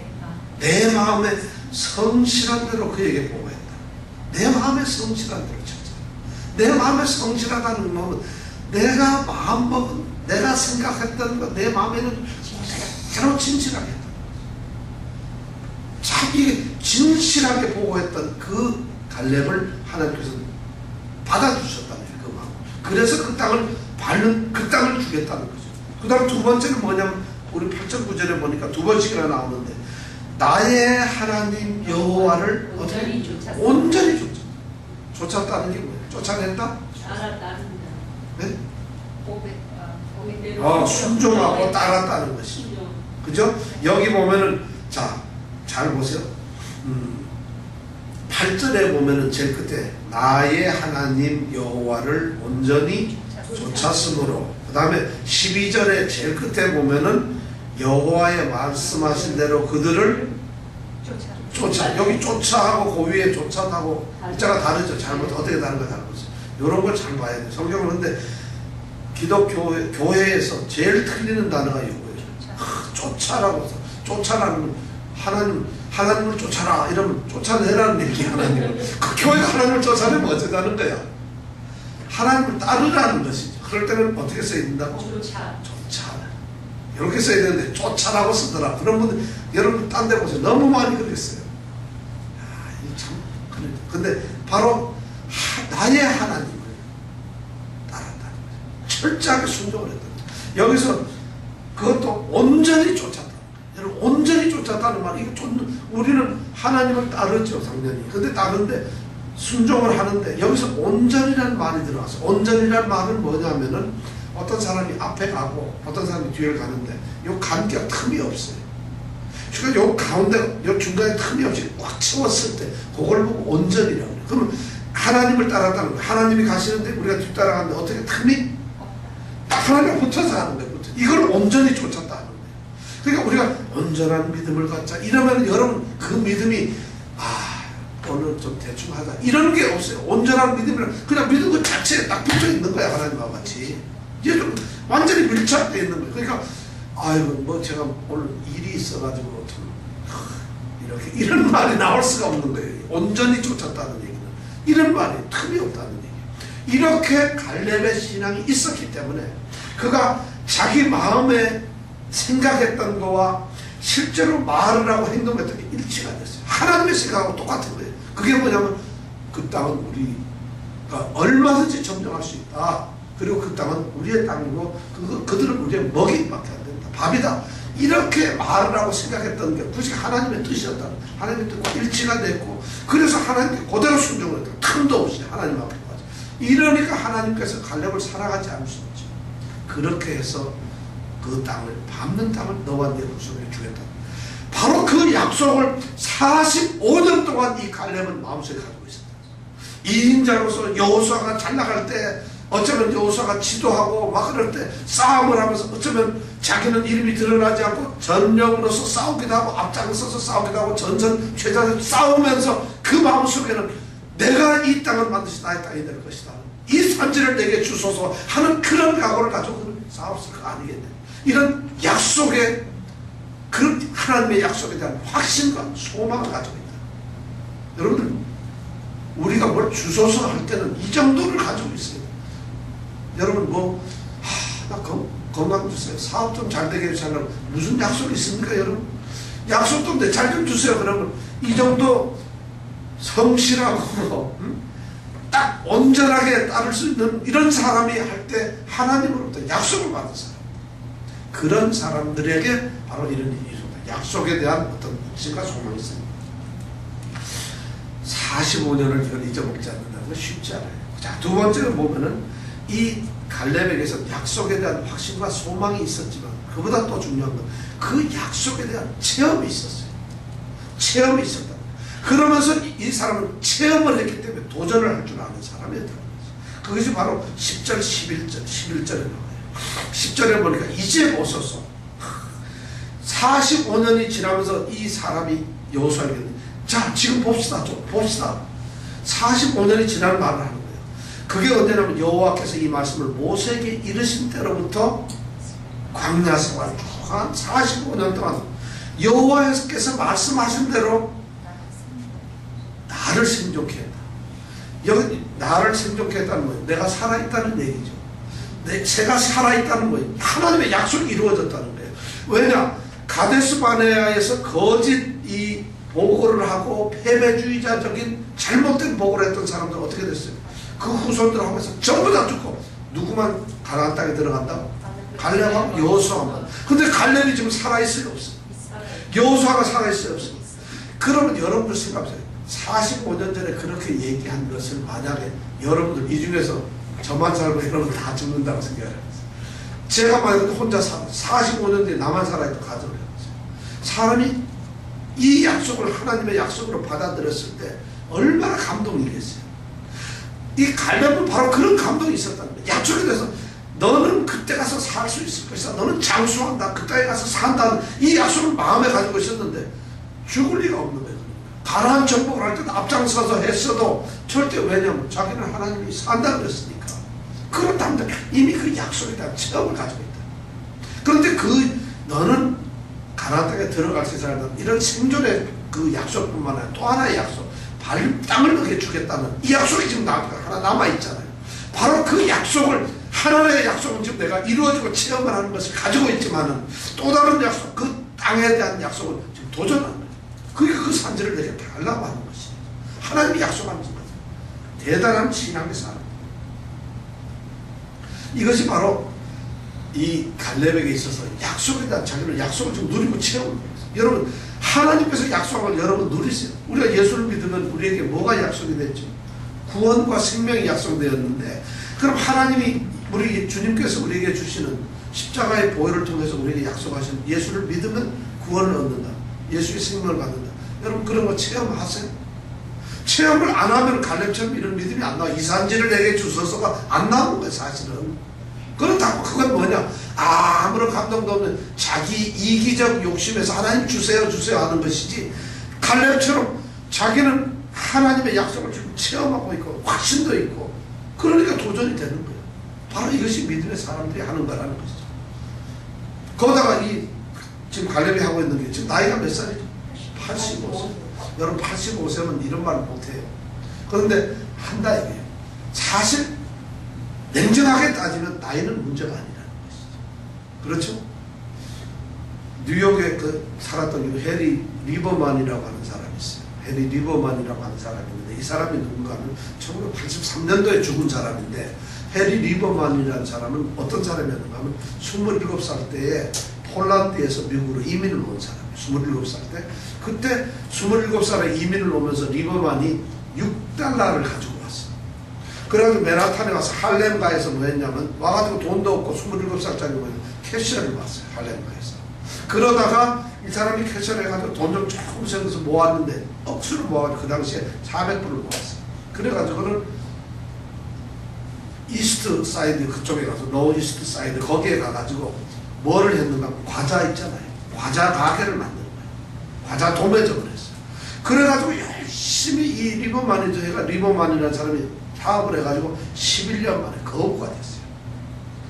내 마음에 성실한 대로 그에게 보고했다. 내 마음에 성실한 대로 찾아. 내 마음에 성실하다는 마음은 내가 마음먹은, 내가 생각했던 것, 내 마음에는 그대로 진실하게 했다. 자기 진실하게 보고했던 그 갈렙을 하나님께서 받아주셨다는 그 마음. 그래서 그 땅을 밟는, 그 땅을 주겠다는 거죠. 그 다음 두 번째는 뭐냐면 우리 8절 9절에 보니까 두 번씩이나 나오는데 나의 하나님 여호와를 온전히 쫓았다는 게 뭐예요? 쫓아냈다? 따랐다는 네? 고백대로 순종하고 따랐다는 것이. 그죠? 여기 보면은 자 잘 보세요. 8절에 보면은 제일 끝에 나의 하나님 여호와를 온전히 쫓았으므로, 그 다음에 12절에 제일 끝에 보면은 여호와의 말씀하신 대로 그들을 쫓아. 여기 쫓아하고 그 위에 쫓아하고 글자가 다르죠. 잘못 어떻게 다른가 다르죠. 이런 걸 잘 봐야 돼요. 성경은. 근데 기독교 교회에서 제일 틀리는 단어가 이거예요. 쫓아라고 해서, 쫓아라는 하나님을 쫓아라 이러면 쫓아내라는 얘기. 하나님을 그 교회가 하나님을 쫓아내면 어쩌자는 거야. 하나님을 따르라는 것이죠. 그럴 때는 어떻게 써야 된다고? 쫓아. 이렇게 써야 되는데 쫓아라고 쓰더라. 그런 분들 여러분 딴 데 보세요. 너무 많이 그랬어요. 이 참 그래. 근데 바로 나의 하나님을 따른다는 거죠. 철저하게 순종을 했다. 여기서 그것도 온전히 쫓았다. 여러분 온전히 쫓았다는 말, 이거 우리는 하나님을 따르죠 당연히. 근데 따르는데 순종을 하는데 여기서 온전이라는 말이 들어와서, 온전이라는 말은 뭐냐면은 어떤 사람이 앞에 가고 어떤 사람이 뒤에 가는데 요 간격 틈이 없어요. 그러니까 요 가운데 요 중간에 틈이 없이 꽉 채웠을 때 그걸 보고 온전이라고 그래요. 그러면 하나님을 따랐다는 거예요. 하나님이 가시는데 우리가 뒤따라가는데 어떻게 틈이 딱 하나님과 붙어서 하는 거예요. 이걸 온전히 쫓았다는 거예요. 그러니까 우리가 온전한 믿음을 갖자 이러면 여러분 그 믿음이 오늘 좀 대충 하자 이런 게 없어요. 온전한 믿음이란 그냥 믿음 그 자체에 딱 붙어 있는 거야. 하나님과 같이 이게 좀 완전히 밀착되어 있는 거예요. 그러니까 아이고 뭐 제가 오늘 일이 있어가지고 좀 이렇게 이런 말이 나올 수가 없는 거예요. 온전히 쫓았다는 얘기는 이런 말이 틈이 없다는 얘기예요. 이렇게 갈렙의 신앙이 있었기 때문에 그가 자기 마음에 생각했던 거와 실제로 말을 하고 행동했던 게 일치가 됐어요. 하나님의 생각하고 똑같은 거예요. 그게 뭐냐면 그 땅은 우리가 얼마든지 점령할 수 있다. 그리고 그 땅은 우리의 땅이고 그들은 우리의 먹이밖에 안 된다. 밥이다. 이렇게 말을 하고 생각했던 게 굳이 하나님의 뜻이었다. 하나님의 뜻과 일치가 됐고 그래서 하나님께 그대로 순종을 했다. 틈도 없이 하나님 앞에 가서. 이러니까 하나님께서 갈렙을 살아가지 않을 수 없죠. 그렇게 해서 그 땅을 밟는 땅을 너와 내 후손에게 주겠다. 바로 그 약속을 45년 동안 이 갈렙은 마음속에 가지고 있었다. 이인자로서 여호수아가 잘 나갈 때 어쩌면 여호수아가 지도하고 막 그럴 때 싸움을 하면서 어쩌면 자기는 이름이 드러나지 않고 전령으로서 싸우기도 하고 앞장서서 싸우기도 하고 전선최전에서 싸우면서 그 마음속에는 내가 이 땅은 반드시 나의 땅이 될 것이다. 이 산지를 내게 주소서 하는 그런 각오를 가지고 싸웠을 거 아니겠네. 이런 약속에 그 하나님의 약속에 대한 확신과 소망을 가지고 있다. 여러분들 우리가 뭘 주소서 할 때는 이 정도를 가지고 있어요. 여러분 나 건강 주세요. 사업 좀 잘 되게 해주세요. 무슨 약속이 있습니까 여러분? 약속도 잘 좀 주세요. 그러면 이 정도 성실하고 딱 온전하게 따를 수 있는 이런 사람이 할 때 하나님으로부터 약속을 받은 사람, 그런 사람들에게 바로 이런 일이 있습니다. 약속에 대한 어떤 확신과 소망이 있습니다. 45년을 그걸 잊어먹지 않는다는 건 쉽지 않아요. 자, 두 번째로 보면은 이 갈렙에게서 약속에 대한 확신과 소망이 있었지만 그보다 또 중요한 건 그 약속에 대한 체험이 있었어요. 체험이 있었다. 그러면서 이 사람은 체험을 했기 때문에 도전을 할 줄 아는 사람이었다는 거죠. 그것이 바로 10절, 11절에 나와요. 10절에 보니까 이제 보소서. 45년이 지나면서 이 사람이 여호수아에게 자 지금 봅시다. 좀 봅시다. 45년이 지난 말을 하는 거예요. 그게 언제냐면 여호와께서 이 말씀을 모세에게 이르신 때로부터 광야 생활 한 45년 동안 여호와께서 말씀하신 대로 나를 생존케 했다. 여기 나를 생존케 했다는 거예요. 내가 살아있다는 얘기죠. 제가 살아있다는 거예요. 하나님의 약속이 이루어졌다는 거예요. 왜냐? 가데스 바네아에서 거짓 이 보고를 하고 패배주의자적인 잘못된 보고를 했던 사람들은 어떻게 됐어요? 그 후손들 하면서 전부 다 죽고 누구만 가나안 땅에 들어간다고? 갈렙하고 여호수아만. 근데 갈렙이 지금 살아있어요? 없어요? 여호수아가 살아있어요? 없어요? 그러면 여러분들 생각하세요. 45년 전에 그렇게 얘기한 것을 만약에 여러분들 이 중에서 저만 살고 여러분들 다 죽는다고 생각해요. 제가 만약에 혼자 45년 뒤에 나만 살아있다고 가정을 해보세요. 사람이 이 약속을 하나님의 약속으로 받아들였을 때 얼마나 감동이겠어요. 이 갈렙은 바로 그런 감동이 있었다는 거예요. 약속에 대해서 너는 그때 가서 살 수 있을 것이다. 너는 장수한다. 그 땅에 가서 산다는 이 약속을 마음에 가지고 있었는데 죽을 리가 없는 거예요. 가나안 정복을 할 때도 앞장서서 했어도 절대, 왜냐하면 자기는 하나님이 산다 그랬으니까. 그렇다면 이미 그 약속에 대한 체험을 가지고 있다. 그런데 너는 가나안 땅에 들어갈 수 있어야 한다. 이런 생존의 그 약속뿐만 아니라 또 하나의 약속, 땅을 너에게 주겠다는 이 약속이 지금 하나 남아있잖아요. 바로 그 약속을, 하나님의 약속은 지금 내가 이루어지고 체험을 하는 것을 가지고 있지만은 또 다른 약속, 그 땅에 대한 약속은 지금 도전하는 거예요. 그러니까 그 산지를 내게 달라고 하는 것이 하나님이 약속하는 것입니다. 대단한 신앙의 사람. 이것이 바로 이 갈렙에게 있어서 약속에 대한 자기는 약속을 좀 누리고 체험을 합니다. 여러분, 하나님께서 약속을 여러분 누리세요. 우리가 예수를 믿으면 우리에게 뭐가 약속이 됐죠? 구원과 생명이 약속되었는데, 그럼 하나님이 우리 주님께서 우리에게 주시는 십자가의 보혈을 통해서 우리에게 약속하신 예수를 믿으면 구원을 얻는다. 예수의 생명을 받는다. 여러분 그런 거 체험하세요? 체험을 안 하면 갈렙처럼 이런 믿음이 안 나와. 이 산지를 내게 주소서가 안 나오는 거예요 사실은. 그렇다고 그건 뭐냐, 아무런 감동도 없는 자기 이기적 욕심에서 하나님 주세요 주세요 하는 것이지, 갈렙처럼 자기는 하나님의 약속을 지금 체험하고 있고 확신도 있고, 그러니까 도전이 되는 거예요. 바로 이것이 믿음의 사람들이 하는 거라는 것이죠. 거기다가 지금 갈렙이 하고 있는 게 지금 나이가 몇 살이죠? 85세. 여러분 85세면 이런 말 못해요. 그런데 한다 이게요. 사실 냉정하게 따지면 나이는 문제가 아니라는 것이죠. 그렇죠? 뉴욕에 살았던 해리 리버만이라고 하는 사람이 있어요. 해리 리버만이라고 하는 사람이 있는데, 이 사람이 누군가 하면 1983년도에 죽은 사람인데, 해리 리버만이라는 사람은 어떤 사람이었는가 하면 27살 때에 폴란드에서 미국으로 이민을 온 사람이에요. 27살 때. 그때 27살에 이민을 오면서 리버만이 $6를 가지고 왔어요. 그래가지고 맨하탄에 와서 할렘가에서 뭐 했냐면, 와가지고 돈도 없고 27살짜리 캐셔를 봤어요. 할렘가에서. 그러다가 이 사람이 캐셔를 해가지고 돈 좀 조금 생겨서 모았는데, 억수로 모아가지고 그 당시에 400불을 모았어요. 그래가지고는 이스트 사이드 그쪽에 가서, 노 이스트 사이드 거기에 가가지고 뭐를 했는가 하면, 과자 있잖아요. 과자 가게를 만든 거예요. 과자 도매점을 했어요. 그래가지고 열심히 이 리버만이라는 사람이 사업을 해가지고 11년 만에 거부가 됐어요.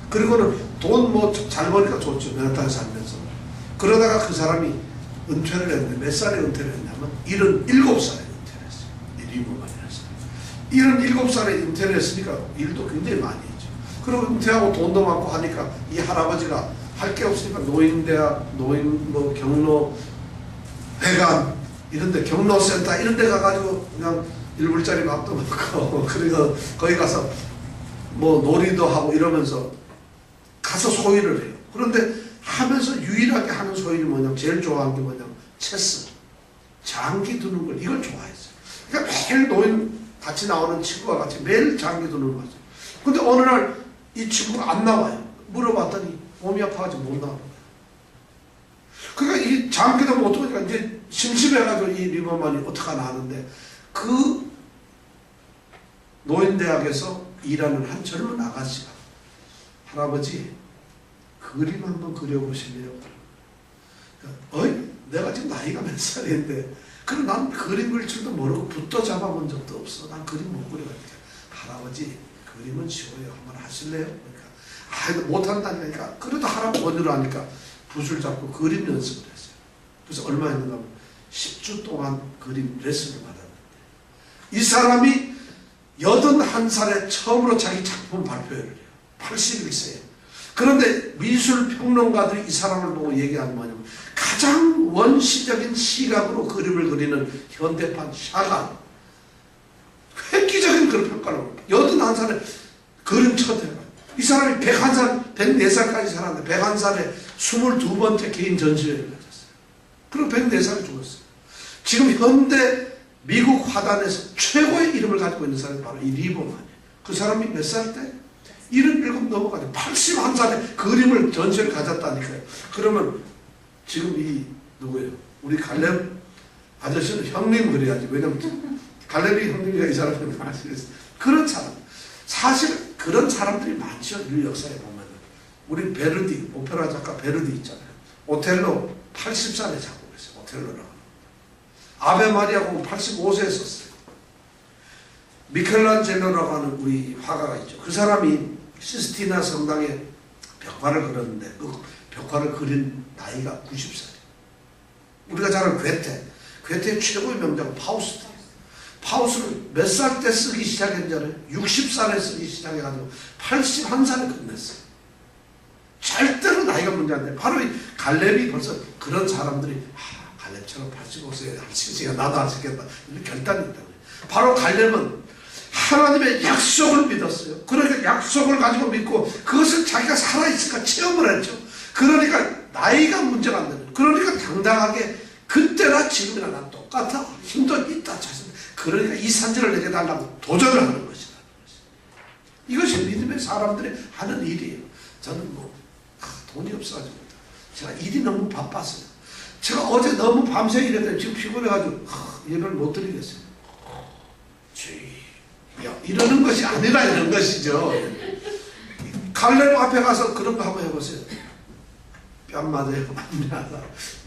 그리고는 돈 잘 버니까 좋죠. 맨하탄에 살면서. 그러다가 그 사람이 은퇴를 했는데, 몇 살에 은퇴를 했냐면 77살에 은퇴를 했어요. 이 리버만이라는 사람이. 77살에 은퇴를 했으니까 일도 굉장히 많이 했죠. 그리고 은퇴하고 돈도 많고 하니까 이 할아버지가 할 게 없으니까 노인대학, 경로, 회관, 이런데 경로센터 이런데 가가지고 그냥 1불짜리 밥도 먹고, 그리고 거기 가서 놀이도 하고 이러면서 가서 소일을 해요. 그런데 하면서 유일하게 하는 소일이 뭐냐면, 제일 좋아하는 게 뭐냐면 체스, 장기 두는 걸, 이걸 좋아했어요. 그러니까 매일 노인 같이 나오는 친구와 같이 매일 장기 두는 걸 봤어요. 근데 어느 날 이 친구가 안 나와요. 물어봤더니 몸이 아파가지고 못 나오는 거예요. 그러니까 이 장기도 못 두니까 이제 심심해가지고 이 리버만이 어떡하나 하는데, 그 노인대학에서 일하는 한 젊은 아가씨가, 할아버지 그림 한번 그려보실래요? 내가 지금 나이가 몇 살인데, 그럼 난 그림 그릴 줄도 모르고 붓도 잡아본 적도 없어. 난 그림 못 그려가지고. 할아버지 그림은 쉬워요. 한번 하실래요? 그러니까 못한다니까. 그래도 할아버지 원으로 하니까 붓을 잡고 그림 연습을 했어요. 그래서 얼마 했는가 하면 10주 동안 그림 레슨을 받았는데, 이 사람이 81살에 처음으로 자기 작품 발표를 해요. 81세에. 그런데 미술평론가들이 이 사람을 보고 얘기하는 뭐냐면, 가장 원시적인 시각으로 그림을 그리는 현대판 샤갈, 획기적인 그런 평가를 합니다. 81살에 그림 첫해가. 이 사람이 104살까지 살았는데 101살에 22번째 개인 전시회를 가졌어요. 그리고 104살에 죽었어요. 지금 현대 미국 화단에서 최고의 이름을 가지고 있는 사람이 바로 이 리버만이에요. 그 사람이 몇 살 때? 77 넘어가지고 81살에 그림을 전시회를 가졌다니까요. 그러면 지금 누구예요? 우리 갈렙 아저씨는 형님 그래야지. 왜냐면 갈렙이 형님이가 이 사람을 아시겠어요. 그런 사람. 사실 그런 사람들이 많죠. 인류 역사에 보면. 우리 베르디, 오페라 작가 베르디 있잖아요. 오텔로 80살에 작곡했어요. 오텔로라고. 아베 마리아고 85세에 썼어요. 미켈란젤로라고 하는 우리 화가가 있죠. 그 사람이 시스티나 성당에 벽화를 그렸는데 그 벽화를 그린 나이가 90살이에요. 우리가 잘 아는 괴테의 최고의 명작은 파우스트. 파우스를 몇 살 때 쓰기 시작했는지 알아요? 60살에 쓰기 시작해가지고 81살에 끝냈어요. 절대로 나이가 문제 안 돼. 바로 이 갈렙이 벌써 그런 사람들이 갈렙처럼 85세에 할 수 있으니까 나도 할 수 있겠다. 이런 결단이 있다는 거예요. 바로 갈렙은 하나님의 약속을 믿었어요. 그러니까 약속을 가지고 믿고 그것을 자기가 살아있으니까 체험을 했죠. 그러니까 나이가 문제가 안 되는. 그러니까 당당하게 그때나 지금이나 난 똑같아. 힘도 있다. 그러니까 이 산지를 내게 달라고 도전을 하는 것이다. 이것이 믿음의 사람들이 하는 일이에요. 저는 돈이 없어가지고 제가 일이 너무 바빴어요. 제가 어제 너무 밤새 일했는데 지금 피곤해가지고 일을 못 드리겠어요. 이러는 것이 아니라 이런 것이죠. 갈렙 앞에 가서 그런 거 한번 해보세요. 뺨 맞아요.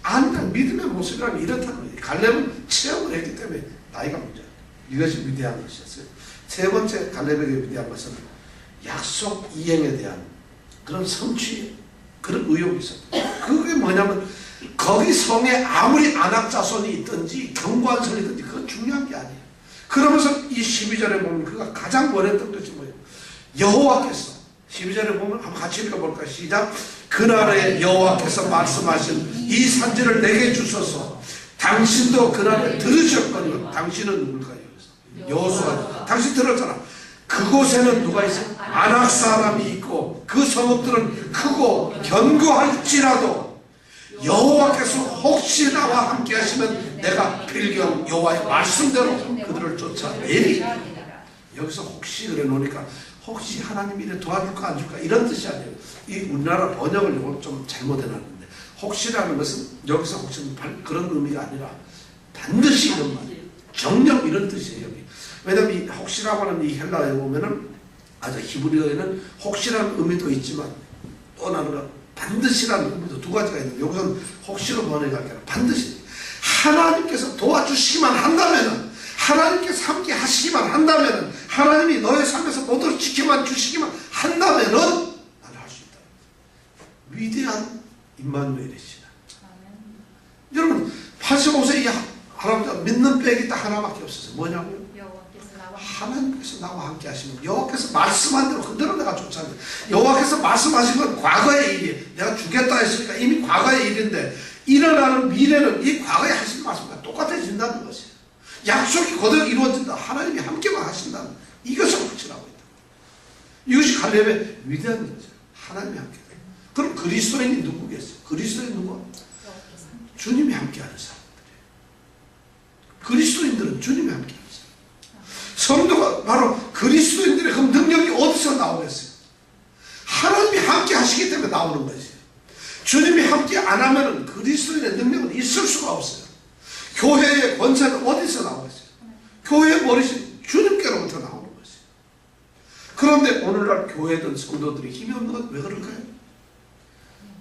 안 믿음의 모습이라면 이렇다는 거예요. 갈렙은 체험을 했기 때문에 나이가 문제예요. 이것이 위대한 것이었어요. 세 번째 갈렙에게 위대한 것은 약속 이행에 대한 그런 성취, 그런 의욕이 있었다. 그게 뭐냐면 거기 성에 아무리 안악자손이 있든지 경관성이 있든지 그건 중요한 게 아니에요. 그러면서 이 12절에 보면 그가 가장 원했던 것이 뭐예요? 여호와께서 12절에 보면 한번 같이 읽어볼까요? 시작. 그날에 여호와께서 말씀하신 이 산지를 내게 주소서. 당신도 그날에 들으셨거니와. 당신은 누굴까요? 여호수아. 당신 들었잖아. 그곳에는 누가 있어요? 아낙 사람이 있고 그 성읍들은 크고 견고할지라도 여호와께서 혹시 나와 함께 하시면 내가 필경 여호와의 말씀대로 그들을 쫓아내리. 여기서 혹시 그래 놓으니까 혹시 하나님이 이래 도와줄까 안 줄까 이런 뜻이 아니에요. 이 우리나라 번역을 좀 잘못해놨는데 혹시라는 것은 여기서 혹시 그런 의미가 아니라 반드시 이런 말이에요. 정녕 이런 뜻이에요. 여기. 왜냐하면 이 혹시라고 하는 이 헬라어에 보면은 아주 히브리어에는 혹시라는 의미도 있지만 또 나는 반드시라는 의미도 두 가지가 있는데 여기서는 혹시로 번역할 게 아니라 반드시 하나님께서 도와주시기만 한다면은 하나님께서 함께 하시기만 한다면은 하나님이 너의 삶에서 모두 지켜만 주시기만 한다면은 나는 할 수 있다. 위대한 임마누엘이시다. 여러분 85세 이 할아버지가 믿는 백이 딱 하나밖에 없었어요. 뭐냐고요? 하나님께서 나와 함께 하시면 여호와께서 말씀한 대로 그대로 내가 쫓아내. 여호와께서 말씀하신 건 과거의 일이에요. 내가 주겠다 했으니까 이미 과거의 일인데 일어나는 미래는 이 과거에 하신 말씀과 똑같아진다는 것이에요. 약속이 그대로 이루어진다. 하나님이 함께만 하신다는 이것을 확신하고 있다. 이것이 갈렙의 위대한 거죠. 하나님이 함께. 그럼 그리스도인이 누구겠어요? 그리스도인 누구? 주님이 함께하는 사람들이에요. 그리스도인들은 주님이 함께하는 사람. 성도가 바로 그리스도인들의 그 능력이 어디서 나오겠어요? 하나님이 함께 하시기 때문에 나오는 것이에요. 주님이 함께 안 하면 그리스도인의 능력은 있을 수가 없어요. 교회의 권세는 어디서 나오겠어요? 교회의 머리신 주님께로부터 나오는 것이에요. 그런데 오늘날 교회든 성도들이 힘이 없는 건 왜 그럴까요?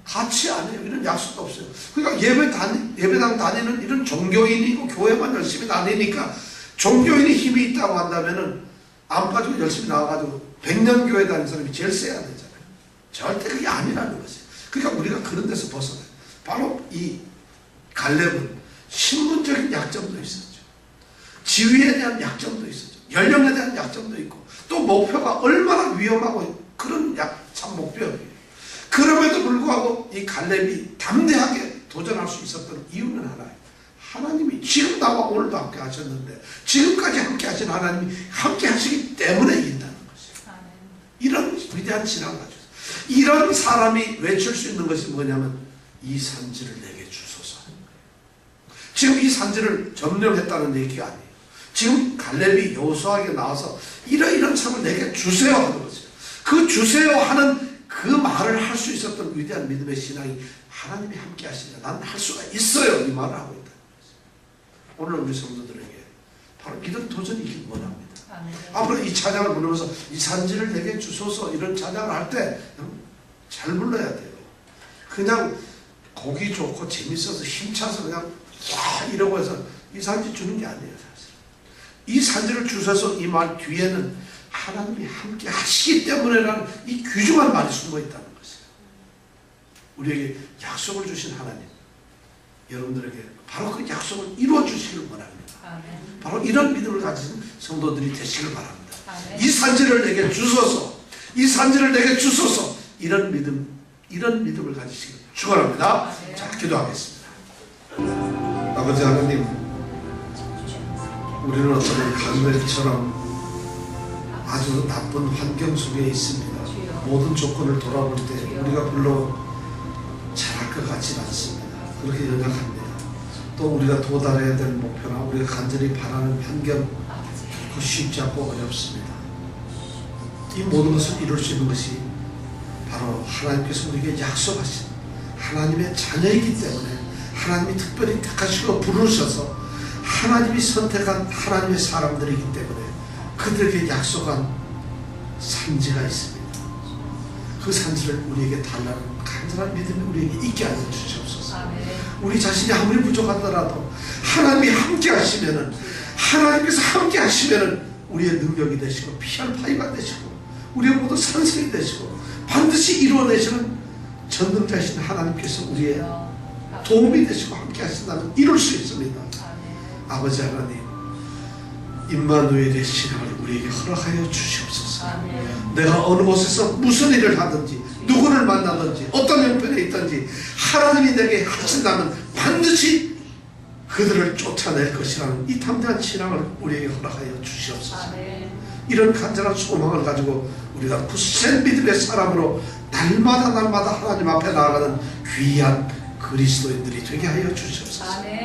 같이 안 해요. 이런 약속도 없어요. 그러니까 예배당 다니는 이런 종교인이고 교회만 열심히 다니니까 종교인이 힘이 있다고 한다면은 안 빠지고 열심히 나와가지고 100년 교회 다니는 사람이 제일 세야 되잖아요. 절대 그게 아니라는 것이에요. 그러니까 우리가 그런 데서 벗어나요. 바로 이 갈렙은 신분적인 약점도 있었죠. 지위에 대한 약점도 있었죠. 연령에 대한 약점도 있고 또 목표가 얼마나 위험하고 그런 참 목표였어요. 그럼에도 불구하고 이 갈렙이 담대하게 도전할 수 있었던 이유는 하나예요. 하나님이 지금 나와 오늘도 함께 하셨는데 지금까지 함께 하신 하나님이 함께 하시기 때문에 이긴다는 것이에요. 이런 위대한 신앙을 가지고 이런 사람이 외칠 수 있는 것이 뭐냐면 이 산지를 내게 주소서 하는 거예요. 지금 이 산지를 점령했다는 얘기가 아니에요. 지금 갈렙이 여호수아에게 나와서 이런 삶을 내게 주세요 하는 것이에요. 그 주세요 하는 그 말을 할 수 있었던 위대한 믿음의 신앙이 하나님이 함께 하시냐 나는 할 수가 있어요 이 말을 하고 있다. 오늘 우리 성도들에게 바로 이런 도전이길 원합니다. 아멘. 앞으로 이 찬양을 부르면서 이 산지를 내게 주소서 이런 찬양을 할 때 잘 불러야 돼요. 그냥 곡이 좋고 재밌어서 힘차서 그냥 와 이러고 해서 이 산지 주는 게 아니에요. 사실 이 산지를 주셔서 이 말 뒤에는 하나님이 함께 하시기 때문에라는 이 귀중한 말이 숨어 있다는 것이에요. 우리에게 약속을 주신 하나님, 여러분들에게 바로 그 약속을 이루어 주시길 원합니다. 아멘. 바로 이런 믿음을 가진 성도들이 되시길 바랍니다. 아멘. 이 산지를 내게 주소서, 이 산지를 내게 주소서, 이런 믿음을 가지시길 축원합니다. 아멘. 자, 기도하겠습니다. 아버지 하나님, 우리는 어쩌면 간멜처럼 아주 나쁜 환경 속에 있습니다. 모든 조건을 돌아볼 때 우리가 별로 잘할 것 같지는 않습니다. 그렇게 연약합니다. 또 우리가 도달해야 될 목표나 우리가 간절히 바라는 환경, 그 쉽지 않고 어렵습니다. 이 모든 것을 이룰 수 있는 것이 바로 하나님께서 우리에게 약속하신 하나님의 자녀이기 때문에 하나님이 특별히 택하시고 부르셔서 하나님이 선택한 하나님의 사람들이기 때문에 그들에게 약속한 산지가 있습니다. 그 산지를 우리에게 달라는 간절한 믿음이 우리에게 있게 하여 주시옵소서. 아멘. 우리 자신이 아무리 부족하더라도 하나님이 함께 하시면은, 하나님께서 함께 하시면은 우리의 능력이 되시고 피할 파이가 되시고 우리의 모든 산성이 되시고 반드시 이루어내시는 전능자신 하나님께서 우리의 도움이 되시고 함께 하신다면 이룰 수 있습니다. 아버지 하나님, 임마누엘의 신앙을 우리에게 허락하여 주시옵소서. 아멘. 내가 어느 곳에서 무슨 일을 하든지 누구를 만나든지 어떤 형편에 있든지 하나님이 내게 하신다면 반드시 그들을 쫓아낼 것이라는 이 담대한 신앙을 우리에게 허락하여 주시옵소서. 아멘. 이런 간절한 소망을 가지고 우리가 굳센 믿음의 사람으로 날마다 하나님 앞에 나아가는 귀한 그리스도인들이 되게 하여 주시옵소서. 아멘.